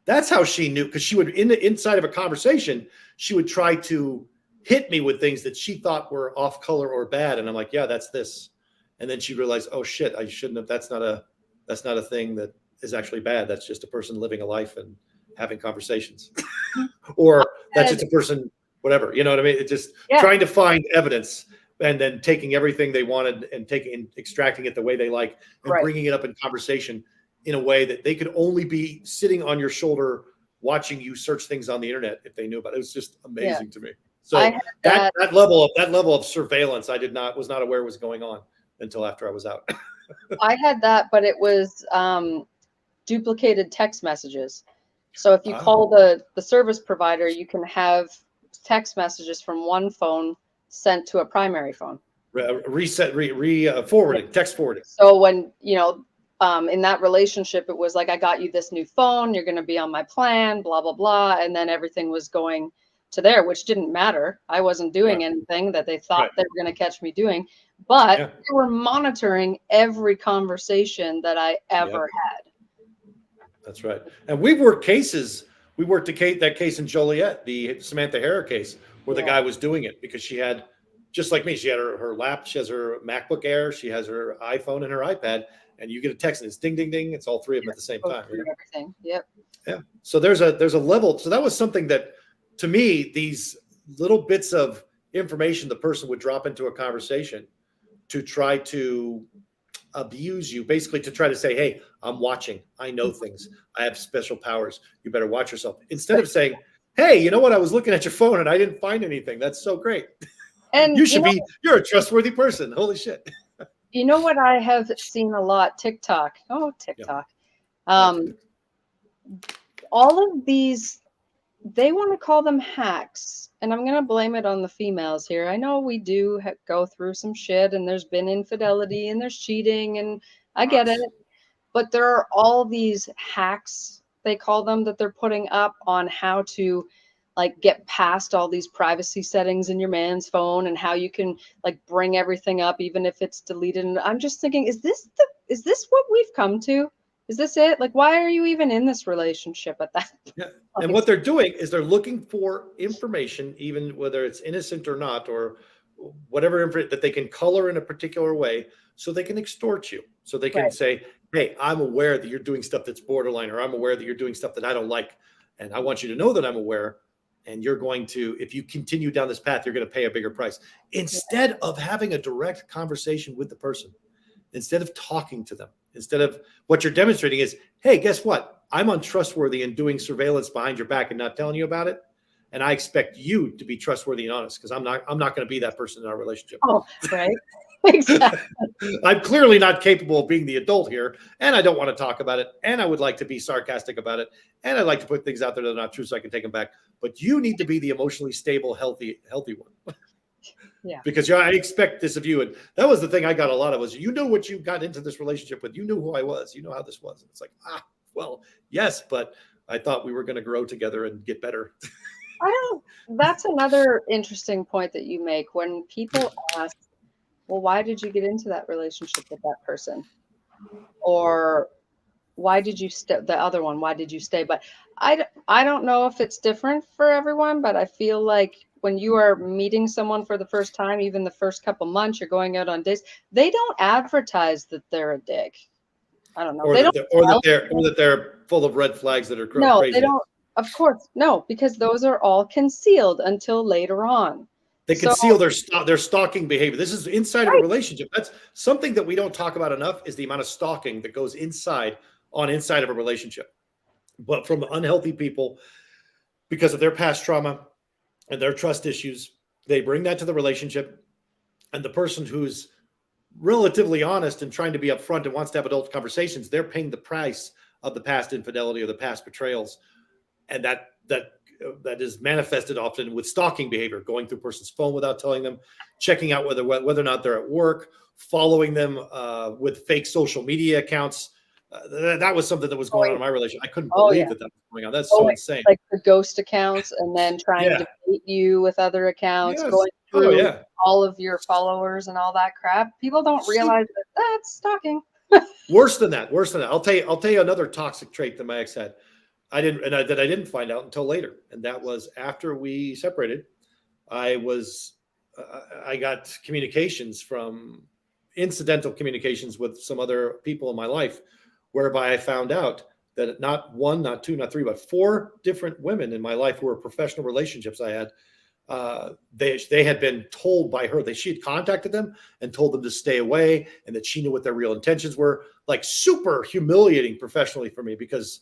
that's how she knew, because she would, inside of a conversation, she would try to hit me with things that she thought were off color or bad. And I'm like, yeah, that's this. And then she realized, oh shit, I shouldn't have, that's not a thing that is actually bad. That's just a person living a life and having conversations. Or that's just a person, whatever, you know what I mean? It's just trying to find evidence and then taking everything they wanted and extracting it the way they like and bringing it up in conversation in a way that they could only be sitting on your shoulder watching you search things on the internet if they knew about it. It was just amazing to me. So that level of surveillance, was not aware was going on until after I was out. I had that, but it was duplicated text messages. So if you call the service provider, you can have text messages from one phone sent to a primary phone. Forwarding, text forwarding. So when, in that relationship, it was like, I got you this new phone, you're going to be on my plan, blah, blah, blah. And then everything was going to there, which didn't matter. I wasn't doing anything that they thought they were going to catch me doing, but they were monitoring every conversation that I ever had. That's right. And we've worked cases. We worked that case in Joliet, the Samantha Hare case, where the guy was doing it because she had, just like me, she had her lap, she has her MacBook Air, she has her iPhone and her iPad, and you get a text and it's ding, ding, ding. It's all three of them at the same time. Everything. Yep. Yeah. So there's a level. So that was something that, to me, these little bits of information the person would drop into a conversation to try to abuse you, basically to try to say, hey, I'm watching, I know things, I have special powers, you better watch yourself, instead of saying, hey, you know what, I was looking at your phone and I didn't find anything, that's so great. And you're a trustworthy person, holy shit. You know what I have seen a lot? TikTok. Oh, TikTok. All of these, they want to call them hacks. And I'm going to blame it on the females here. I know we do go through some shit, and there's been infidelity and there's cheating, and I get it. But there are all these hacks, they call them, that they're putting up on how to like get past all these privacy settings in your man's phone, and how you can like bring everything up even if it's deleted. And I'm just thinking, is this what we've come to? Is this it? Like, why are you even in this relationship at that point? Yeah. And what they're doing is they're looking for information, even whether it's innocent or not, or whatever, that they can color in a particular way so they can extort you. So they can say, hey, I'm aware that you're doing stuff that's borderline, or I'm aware that you're doing stuff that I don't like. And I want you to know that I'm aware. And you're going to, if you continue down this path, you're going to pay a bigger price. Instead of having a direct conversation with the person, instead of talking to them, instead of, what you're demonstrating is, hey, guess what? I'm untrustworthy in doing surveillance behind your back and not telling you about it. And I expect you to be trustworthy and honest, because I'm not going to be that person in our relationship. Oh, right. Exactly. I'm clearly not capable of being the adult here, and I don't want to talk about it, and I would like to be sarcastic about it, and I'd like to put things out there that are not true so I can take them back. But you need to be the emotionally stable, healthy one. Yeah. Because I expect this of you. And that was the thing I got a lot of, was you knew what you got into this relationship with. You knew who I was. You know how this was. And it's like, well, yes, but I thought we were going to grow together and get better. That's another interesting point that you make when people ask, well, why did you get into that relationship with that person? Or why did you stay? The other one, why did you stay? But I don't know if it's different for everyone, but I feel like when you are meeting someone for the first time, even the first couple months, you're going out on dates, they don't advertise that they're a dick. I don't know. Or that they're full of red flags that are crazy. No, they don't. Of course, no, because those are all concealed until later on. They conceal their stalking behavior. This is inside of a relationship. That's something that we don't talk about enough, is the amount of stalking that goes inside of a relationship. But from unhealthy people, because of their past trauma and their trust issues, they bring that to the relationship. And the person who's relatively honest and trying to be upfront and wants to have adult conversations, they're paying the price of the past infidelity or the past betrayals. And that is manifested often with stalking behavior, going through a person's phone without telling them, checking out whether or not they're at work, following them with fake social media accounts. That was something that was going on in my relationship. I couldn't believe that was going on. That's so insane. Like the ghost accounts, and then trying to date you with other accounts, going through all of your followers and all that crap. People don't realize that that's stalking. Worse than that. I'll tell you another toxic trait that my ex had. I didn't find out until later, and that was after we separated. I got incidental communications with some other people in my life, whereby I found out that not one, not two, not three, but four different women in my life who were professional relationships I had. They had been told by her that she had contacted them and told them to stay away, and that she knew what their real intentions were. Like, super humiliating professionally for me, because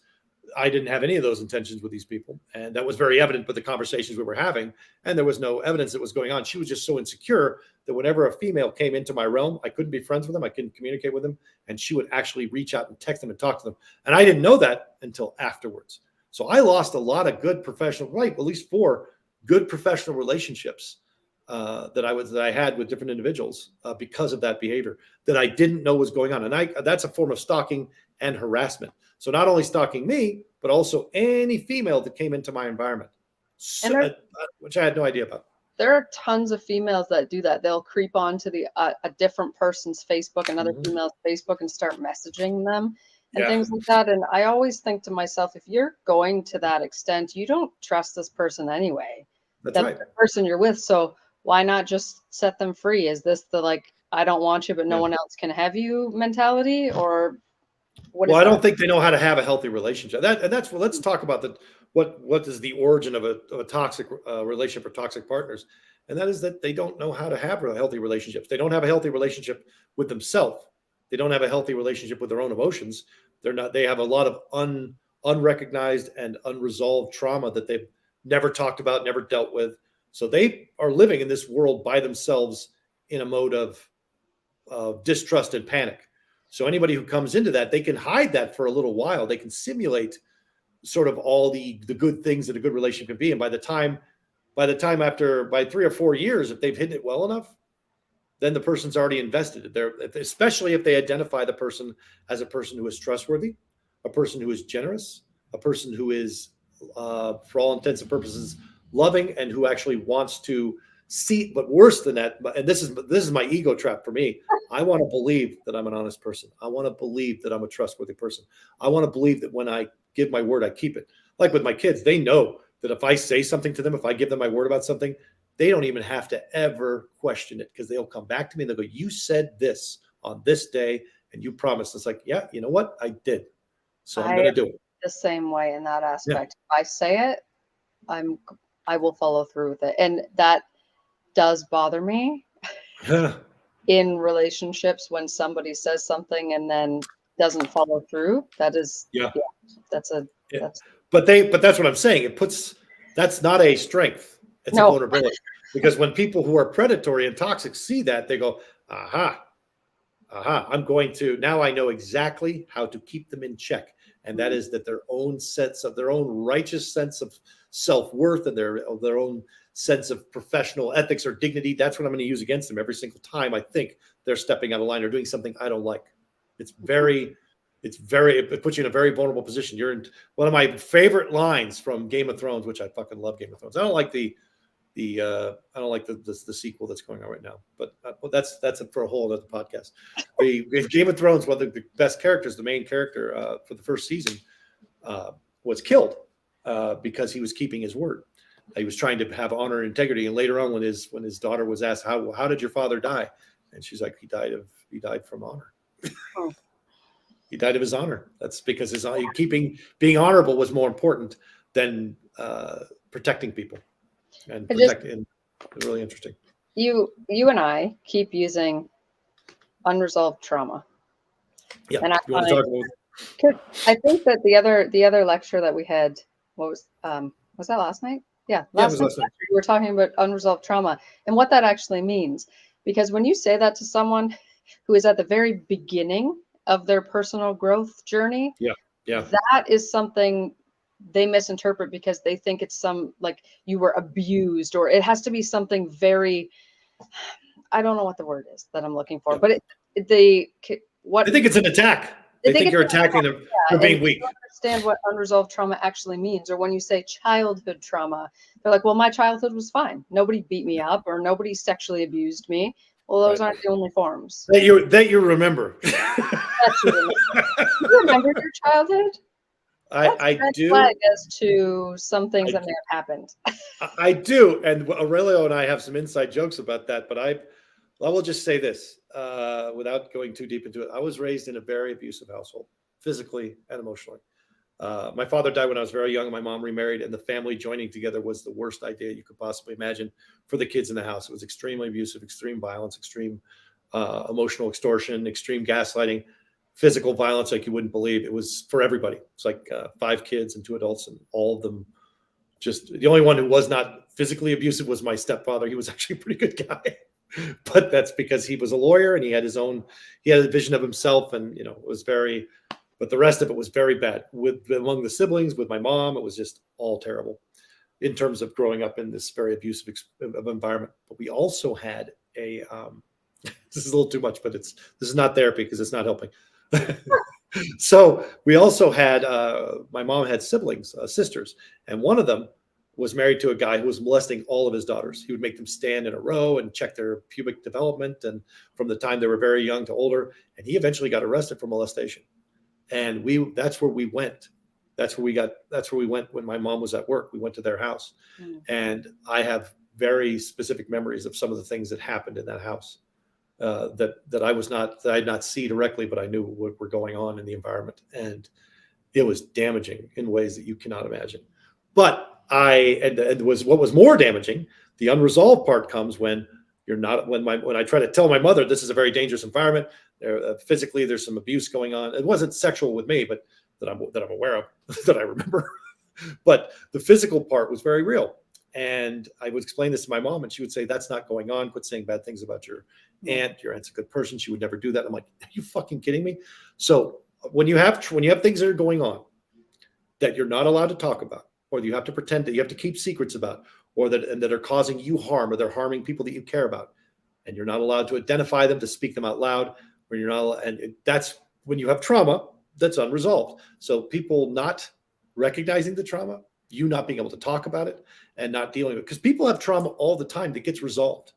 I didn't have any of those intentions with these people. And that was very evident with the conversations we were having. And there was no evidence that was going on. She was just so insecure that whenever a female came into my realm, I couldn't be friends with them. I couldn't communicate with them. And she would actually reach out and text them and talk to them. And I didn't know that until afterwards. So I lost a lot of good professional, at least 4 good professional relationships that I had with different individuals because of that behavior that I didn't know was going on. And that's a form of stalking and harassment. So not only stalking me, but also any female that came into my environment, which I had no idea about. There are tons of females that do that. They'll creep onto a different person's Facebook, another female's Facebook, and start messaging them and things like that. And I always think to myself, if you're going to that extent, you don't trust this person anyway. That's right. The person you're with. So why not just set them free? Is this the I don't want you, but no one else can have you mentality? Or Well, I don't think they know how to have a healthy relationship. That's let's talk about what is the origin of a toxic relationship or toxic partners, and that is that they don't know how to have healthy relationships. They don't have a healthy relationship with themselves. They don't have a healthy relationship with their own emotions. They have a lot of unrecognized and unresolved trauma that they've never talked about, never dealt with. So they are living in this world by themselves in a mode of distrust and panic. So anybody who comes into that, they can hide that for a little while. They can simulate sort of all the good things that a good relationship can be. And by 3 or 4 years, if they've hidden it well enough, then the person's already invested. Especially if they identify the person as a person who is trustworthy, a person who is generous, a person who is, for all intents and purposes, loving, and who actually wants to see. But worse than that, and this is my ego trap for me. I want to believe that I'm an honest person. I want to believe that I'm a trustworthy person. I want to believe that when I give my word, I keep it. Like with my kids, they know that if I say something to them, if I give them my word about something, they don't even have to ever question it, because they'll come back to me and they'll go, "You said this on this day and you promised." It's like, yeah, you know what? I did. So I'm going to do it. The same way in that aspect. Yeah. If I say it, I will follow through with it. And that does bother me in relationships when somebody says something and then doesn't follow through. That is, but that's what I'm saying. That's not a strength. It's a vulnerability. Because when people who are predatory and toxic see that, they go, aha, now I know exactly how to keep them in check. And that is that their own righteous sense of self-worth and their own sense of professional ethics or dignity, that's what I'm going to use against them every single time I think they're stepping out of line or doing something I don't like. It puts you in a very vulnerable position. You're in one of my favorite lines from Game of Thrones, which I fucking love Game of Thrones. I don't like the sequel that's going on right now, but that's for a whole other podcast. The Game of Thrones, one of the best characters, the main character for the first season, was killed because he was keeping his word. He was trying to have honor and integrity. And later on, when his daughter was asked, how did your father die? And she's like, he died from honor. He died of his honor. That's because being honorable was more important than protecting people. And protecting. It's really interesting. You and I keep using unresolved trauma. Yeah. And you want to talk about? I think that the other lecture that we had, was that last night? Yeah, last night. We were talking about unresolved trauma and what that actually means. Because when you say that to someone who is at the very beginning of their personal growth journey, that is something they misinterpret because they think it's like you were abused, or it has to be something very, I don't know what the word is that I'm looking for, but I think it's an attack. They think you're attacking them for being weak. They don't understand what unresolved trauma actually means. Or when you say childhood trauma, they're like, well, my childhood was fine. Nobody beat me up or nobody sexually abused me. Well, those aren't the only forms. That you remember. You remember your childhood? I do. As to some things that may have happened. I do. And Aurelio and I have some inside jokes about that, but I will just say this without going too deep into it. I was raised in a very abusive household, physically and emotionally. My father died when I was very young. My mom remarried, and the family joining together was the worst idea you could possibly imagine for the kids in the house. It was extremely abusive, extreme violence, extreme emotional extortion, extreme gaslighting, physical violence like you wouldn't believe. It was for everybody. It's like 5 kids and 2 adults, and all of them the only one who was not physically abusive was my stepfather. He was actually a pretty good guy. But that's because he was a lawyer and he had a vision of himself, and it was but the rest of it was very bad among the siblings, with my mom. It was just all terrible in terms of growing up in this very abusive environment. But we also had this is a little too much, but this is not therapy because it's not helping. So we also had, my mom had siblings, sisters, and one of them was married to a guy who was molesting all of his daughters. He would make them stand in a row and check their pubic development, and from the time they were very young to older. And he eventually got arrested for molestation. And that's where we went. That's where we went when my mom was at work. We went to their house. And I have very specific memories of some of the things that happened in that house. that I had not seen directly, but I knew what were going on in the environment, and it was damaging in ways that you cannot imagine. But and was what was more damaging. The unresolved part comes when you're not when I try to tell my mother this is a very dangerous environment. Physically, there's some abuse going on. It wasn't sexual with me, but that I'm aware of, that I remember. But the physical part was very real. And I would explain this to my mom, and she would say, "That's not going on. Quit saying bad things about your aunt. Your aunt's a good person. She would never do that." I'm like, "Are you fucking kidding me?" So when you have things that are going on that you're not allowed to talk about, or you have to pretend that you have to keep secrets about, or that are causing you harm, or they're harming people that you care about, and you're not allowed to identify them, to speak them out loud, or you're not, and that's when you have trauma that's unresolved. So people not recognizing the trauma, you not being able to talk about it, and not dealing with it, because people have trauma all the time that gets resolved.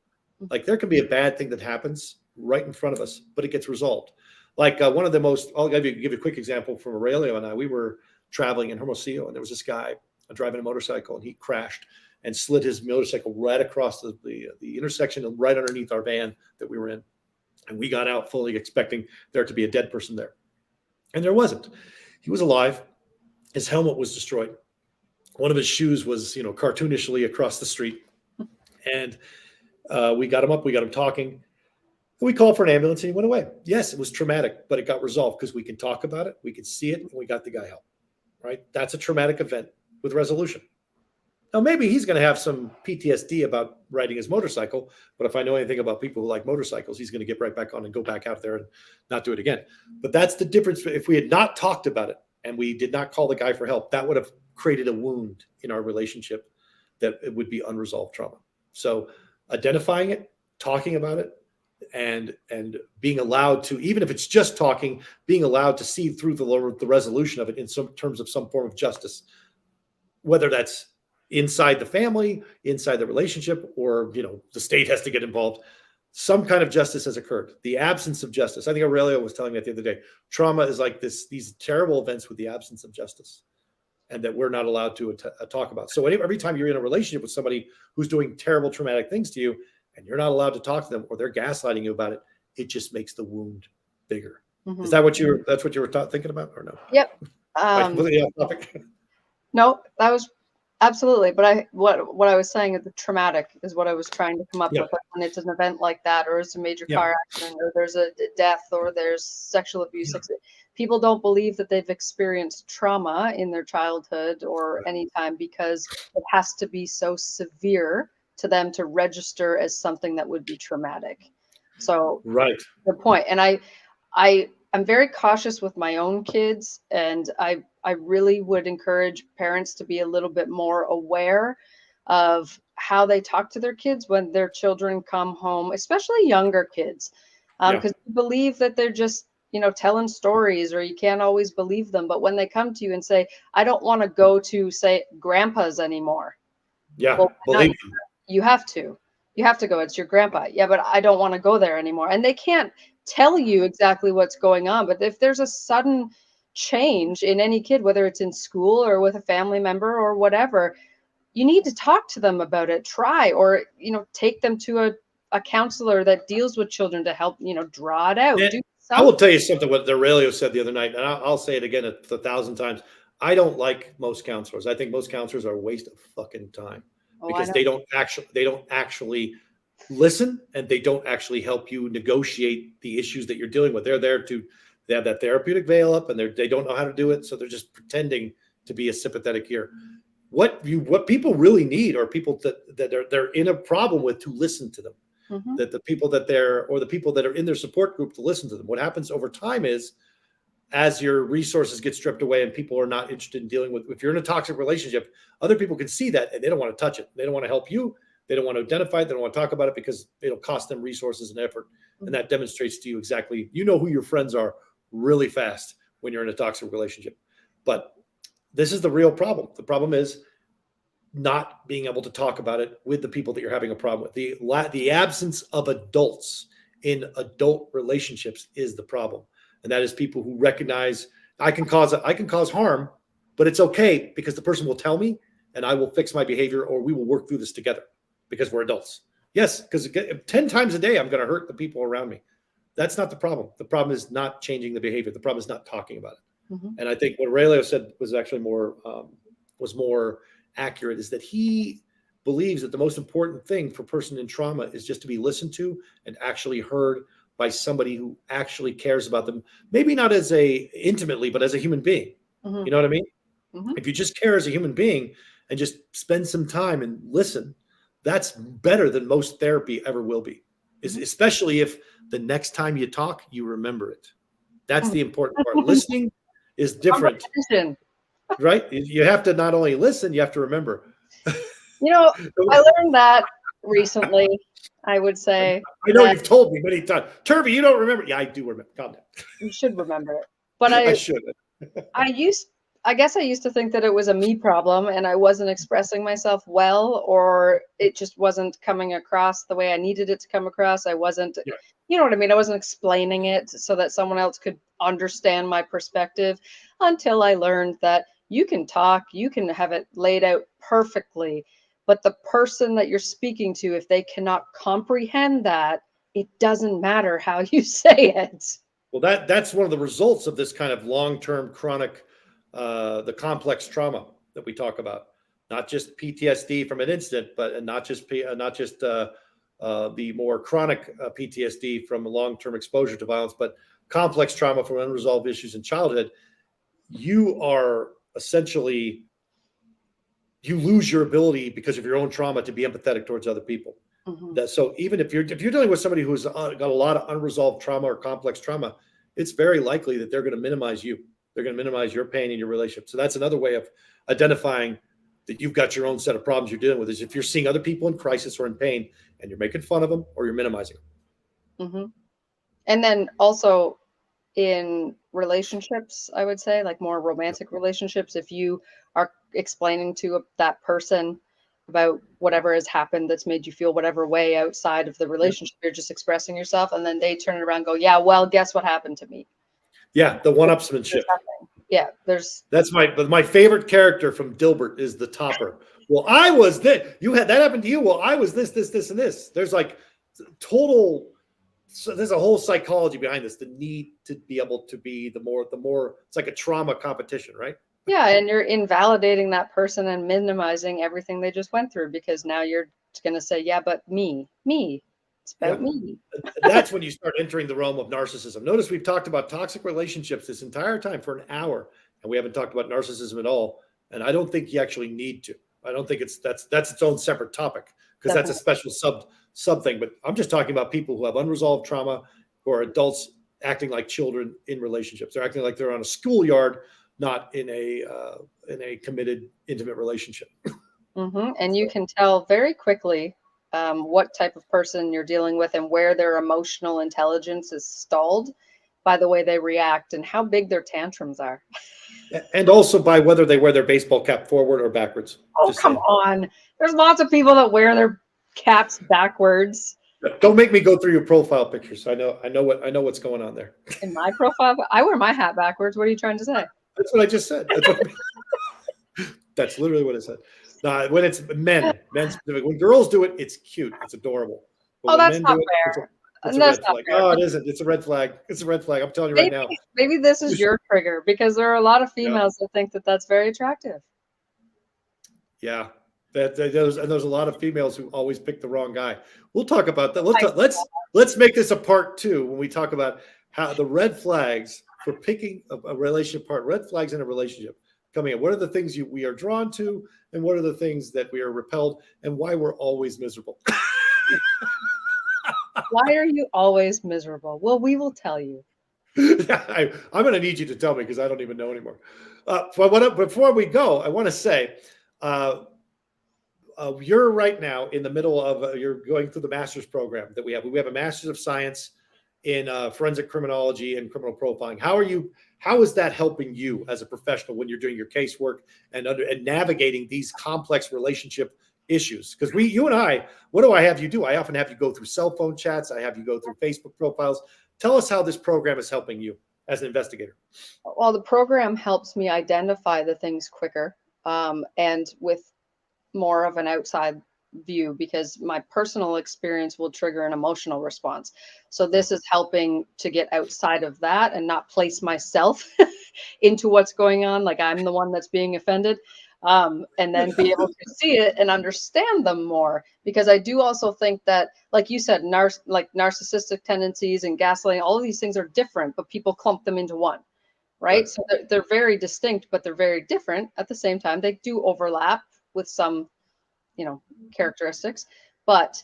Like there can be a bad thing that happens right in front of us, but it gets resolved. Like one of the most, I'll give you a quick example from Aurelio and I. We were traveling in Hermosillo, and there was this guy driving a motorcycle, and he crashed and slid his motorcycle right across the intersection and right underneath our van that we were in. And we got out fully expecting there to be a dead person there. And there wasn't. He was alive. His helmet was destroyed. One of his shoes was, cartoonishly across the street. And we got him up. We got him talking. We called for an ambulance, and he went away. Yes, it was traumatic, but it got resolved because we can talk about it. We could see it, and we got the guy help. Right? That's a traumatic event with resolution. Now, maybe he's going to have some PTSD about riding his motorcycle, but if I know anything about people who like motorcycles, he's going to get right back on and go back out there and not do it again. But that's the difference. If we had not talked about it and we did not call the guy for help, that would have created a wound in our relationship that it would be unresolved trauma. So identifying it, talking about it, and being allowed to, even if it's just talking, being allowed to see through the resolution of it in some terms of some form of justice, whether that's inside the family, inside the relationship, or the state has to get involved. Some kind of justice has occurred. The absence of justice. I think Aurelio was telling me that the other day. Trauma is like these terrible events with the absence of justice, and that we're not allowed to talk about. So every time you're in a relationship with somebody who's doing terrible, traumatic things to you, and you're not allowed to talk to them, or they're gaslighting you about it, it just makes the wound bigger. Mm-hmm. Is that what that's what you were thinking about, or no? Yep. No, that was absolutely. But what I was saying is the traumatic is what I was trying to come up with. Like when it's an event like that, or it's a major car accident, or there's a death, or there's sexual abuse. People don't believe that they've experienced trauma in their childhood or any time, because it has to be so severe to them to register as something that would be traumatic. So the point. And I'm very cautious with my own kids, and I really would encourage parents to be a little bit more aware of how they talk to their kids when their children come home, especially younger kids, because you believe that they're just telling stories, or you can't always believe them. But when they come to you and say, "I don't want to go to, say, grandpa's anymore," believe you have to go. It's your grandpa. Yeah, but I don't want to go there anymore. And they can't tell you exactly what's going on. But if there's a sudden change in any kid, whether it's in school or with a family member or whatever, you need to talk to them about it. Try, or take them to a counselor that deals with children to help draw it out. I will tell you something what Aurelio said the other night, and I'll say it again 1,000 times. I don't like most counselors. I think most counselors are a waste of fucking time, because they don't actually listen, and they don't actually help you negotiate the issues that you're dealing with. They're there they have that therapeutic veil up, and they don't know how to do it, so they're just pretending to be a sympathetic ear. What people really need are people that they're in a problem with, to listen to them. Mm-hmm. That the people that are in their support group, to listen to them. What happens over time is, as your resources get stripped away and people are not interested in dealing with, if you're in a toxic relationship, other people can see that, and they don't want to touch it. They don't want to help you. They don't want to identify it. They don't want to talk about it, because it'll cost them resources and effort. Mm-hmm. And that demonstrates to you exactly, who your friends are really fast when you're in a toxic relationship. But this is the real problem. The problem is not being able to talk about it with the people that you're having a problem with. The absence of adults in adult relationships is the problem. And that is people who recognize I can cause harm, but it's okay, because the person will tell me, and I will fix my behavior, or we will work through this together, because we're adults. Yes, because 10 times a day, I'm going to hurt the people around me. That's not the problem. The problem is not changing the behavior. The problem is not talking about it. And I think what Aurelio said was actually more accurate, is that he believes that the most important thing for a person in trauma is just to be listened to and actually heard by somebody who actually cares about them. Maybe not as intimately, but as a human being. You know what I mean? If you just care as a human being and just spend some time and listen, that's better than most therapy ever will be. Especially if the next time you talk, you remember it. That's the important part. Listening is different, right? You have to not only listen, you have to remember. You know, I learned that recently, I would say. I know you've told me many times. Turvey, you don't remember? Yeah, I do remember. Calm down. You should remember it. But I should. I guess I used to think that it was a me problem and I wasn't expressing myself well, or it just wasn't coming across the way I needed it to come across. I wasn't, you know what I mean? I wasn't explaining it so that someone else could understand my perspective, until I learned that you can talk, you can have it laid out perfectly, but the person that you're speaking to, if they cannot comprehend that, it doesn't matter how you say it. Well, that's one of the results of this kind of long-term chronic, the complex trauma that we talk about. Not just PTSD from an incident, but not just the more chronic PTSD from a long-term exposure to violence, but complex trauma from unresolved issues in childhood. You are essentially, you lose your ability because of your own trauma to be empathetic towards other people. So even if you're dealing with somebody who's got a lot of unresolved trauma or complex trauma, it's very likely that they're going to minimize you. They're going to minimize your pain in your relationship. So that's another way of identifying that you've got your own set of problems you're dealing with, is if you're seeing other people in crisis or in pain and you're making fun of them or you're minimizing them. And then also in relationships, I would say, like more romantic relationships, if you are explaining to that person about whatever has happened that's made you feel whatever way outside of the relationship, you're just expressing yourself, and then they turn it around and go, yeah, well, guess what happened to me? Yeah, the one-upsmanship. Yeah, that's my favorite character from Dilbert is the topper. Well, I was this. You had that happen to you. Well, I was this, and this. There's like total. So there's a whole psychology behind this. The need to be able to be the more. It's like a trauma competition, right? Yeah, and you're invalidating that person and minimizing everything they just went through, because now you're going to say, yeah, but me. It's about me. That's when you start entering the realm of narcissism. Notice we've talked about toxic relationships this entire time for an hour, and we haven't talked about narcissism at all. And I don't think you actually need to. I don't think that's its own separate topic, because that's a special sub thing. But I'm just talking about people who have unresolved trauma, who are adults acting like children in relationships. They're acting like they're on a schoolyard, not in a committed, intimate relationship. And you can tell very quickly what type of person you're dealing with and where their emotional intelligence is stalled by the way they react and how big their tantrums are. And also by whether they wear their baseball cap forward or backwards. Oh, come on. There's lots of people that wear their caps backwards. Don't make me go through your profile pictures. I know what's going on there. In my profile, I wear my hat backwards. What are you trying to say? That's what I just said. That's literally what I said. When it's men specific. When girls do it, it's cute. It's adorable. But that's not fair. It's a red flag. Oh, it isn't. It's a red flag. It's a red flag. I'm telling you right now. Maybe this is your trigger, because there are a lot of females that think that that's very attractive. Yeah. There's a lot of females who always pick the wrong guy. We'll talk about that. Let's make this a part 2 when we talk about how the red flags for picking a relationship part, red flags in a relationship coming in. What are the things we are drawn to, and what are the things that we are repelled, and why we're always miserable? Why are you always miserable? Well, we will tell you. I'm going to need you to tell me, because I don't even know anymore. Before we go, I want to say, you're right now in the middle of you're going through the master's program that we have. We have a master's of science in forensic criminology and criminal profiling. How is that helping you as a professional when you're doing your casework and navigating these complex relationship issues? Because you and I, what do I have you do? I often have you go through cell phone chats. I have you go through Facebook profiles. Tell us how this program is helping you as an investigator. Well, the program helps me identify the things quicker, and with more of an outside view, because my personal experience will trigger an emotional response. So this is helping to get outside of that and not place myself into what's going on, like I'm the one that's being offended, and then be able to see it and understand them more. Because I do also think that, like you said, like narcissistic tendencies and gaslighting, all of these things are different, but people clump them into one. Right. So they're very distinct, but they're very different at the same time. They do overlap with some, characteristics, but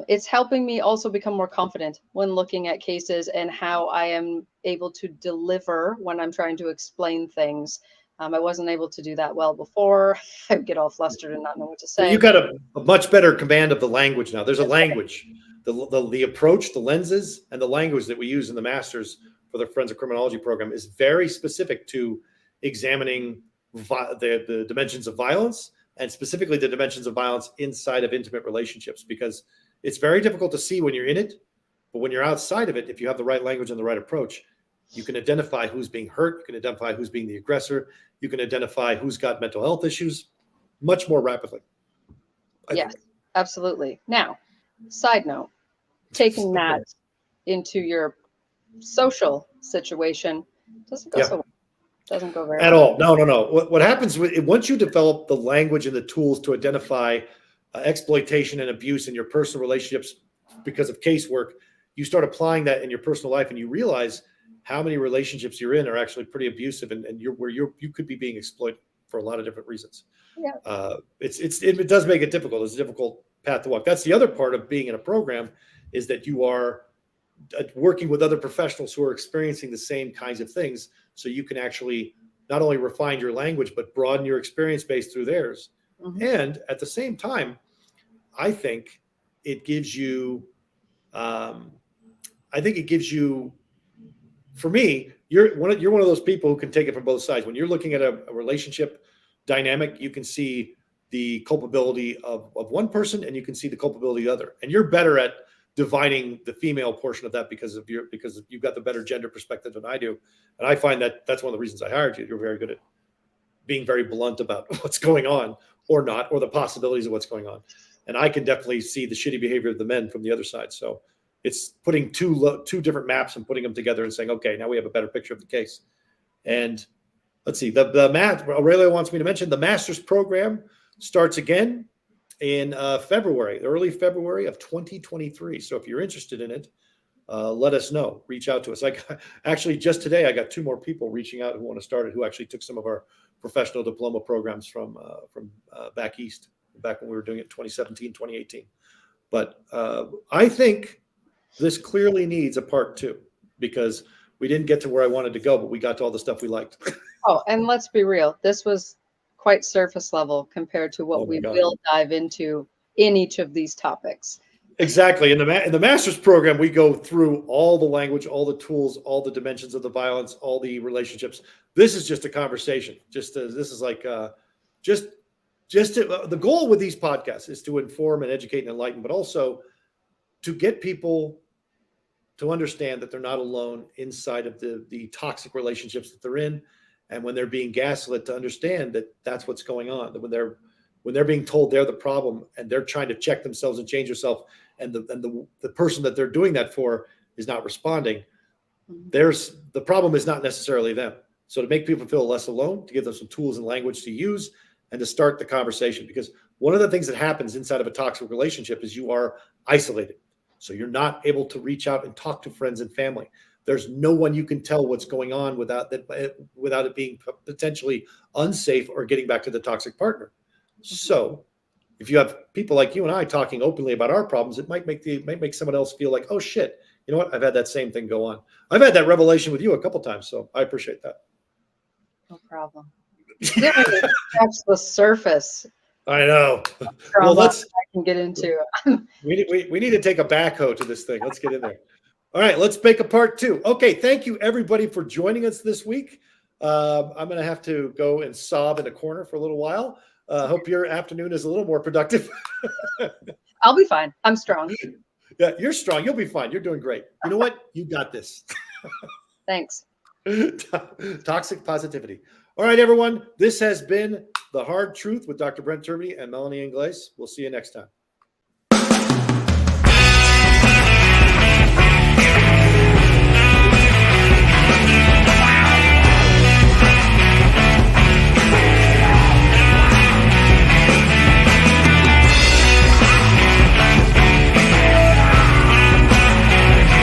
it's helping me also become more confident when looking at cases and how I am able to deliver when I'm trying to explain things. I wasn't able to do that well before. I would get all flustered and not know what to say. Well, you got a much better command of the language now. There's a language, the approach, the lenses, and the language that we use in the masters for the forensic criminology program is very specific to examining the dimensions of violence, and specifically the dimensions of violence inside of intimate relationships, because it's very difficult to see when you're in it, but when you're outside of it, if you have the right language and the right approach, you can identify who's being hurt, you can identify who's being the aggressor, you can identify who's got mental health issues much more rapidly. Yes, absolutely. Now, side note, taking that into your social situation doesn't go so well. Doesn't go very at well. all. No. What happens once you develop the language and the tools to identify exploitation and abuse in your personal relationships because of casework, you start applying that in your personal life, and you realize how many relationships you're in are actually pretty abusive, and you could be being exploited for a lot of different reasons. Yeah. It does make it difficult. It's a difficult path to walk. That's the other part of being in a program, is that you are working with other professionals who are experiencing the same kinds of things, so you can actually not only refine your language but broaden your experience base through theirs. Mm-hmm. And at the same time, I think it gives you for me, you're one of those people who can take it from both sides. When you're looking at a relationship dynamic, you can see the culpability of one person, and you can see the culpability of the other, and you're better at dividing the female portion of that because you've got the better gender perspective than I do. And I find that that's one of the reasons I hired you. You're very good at being very blunt about what's going on or not, or the possibilities of what's going on. And I can definitely see the shitty behavior of the men from the other side. So it's putting two different maps and putting them together and saying, okay, now we have a better picture of the case. And let's see, Aurelio wants me to mention the master's program starts again in early February of 2023. So if you're interested in it, let us know. Reach out to us. Actually, just today, I got 2 more people reaching out who want to start it, who actually took some of our professional diploma programs from back east, back when we were doing it in 2017, 2018. But I think this clearly needs a part 2, because we didn't get to where I wanted to go, but we got to all the stuff we liked. Oh, and let's be real. This was quite surface level compared to what we will dive into in each of these topics. Exactly. In the master's program, we go through all the language, all the tools, all the dimensions of the violence, all the relationships. This is just a conversation. This is like the goal with these podcasts is to inform and educate and enlighten, but also to get people to understand that they're not alone inside of the toxic relationships that they're in. And when they're being gaslit, to understand that that's what's going on. That when they're being told they're the problem and they're trying to check themselves and change themselves, and the person that they're doing that for is not responding, the problem is not necessarily them. So to make people feel less alone, to give them some tools and language to use, and to start the conversation. Because one of the things that happens inside of a toxic relationship is you are isolated. So you're not able to reach out and talk to friends and family. There's no one you can tell what's going on without it being potentially unsafe or getting back to the toxic partner. So if you have people like you and I talking openly about our problems, it might make someone else feel like, oh shit, you know what? I've had that same thing go on. I've had that revelation with you a couple times, so I appreciate that. No problem. That's the surface. I know. Well, I can get into. we need to take a backhoe to this thing. Let's get in there. All right, let's make a part 2. Okay, thank you everybody for joining us this week. I'm going to have to go and sob in a corner for a little while. Hope your afternoon is a little more productive. I'll be fine. I'm strong. Yeah, you're strong. You'll be fine. You're doing great. You know what? You got this. Thanks. Toxic positivity. All right, everyone. This has been The Hard Truth with Dr. Brent Turvey and Melanie Englis. We'll see you next time.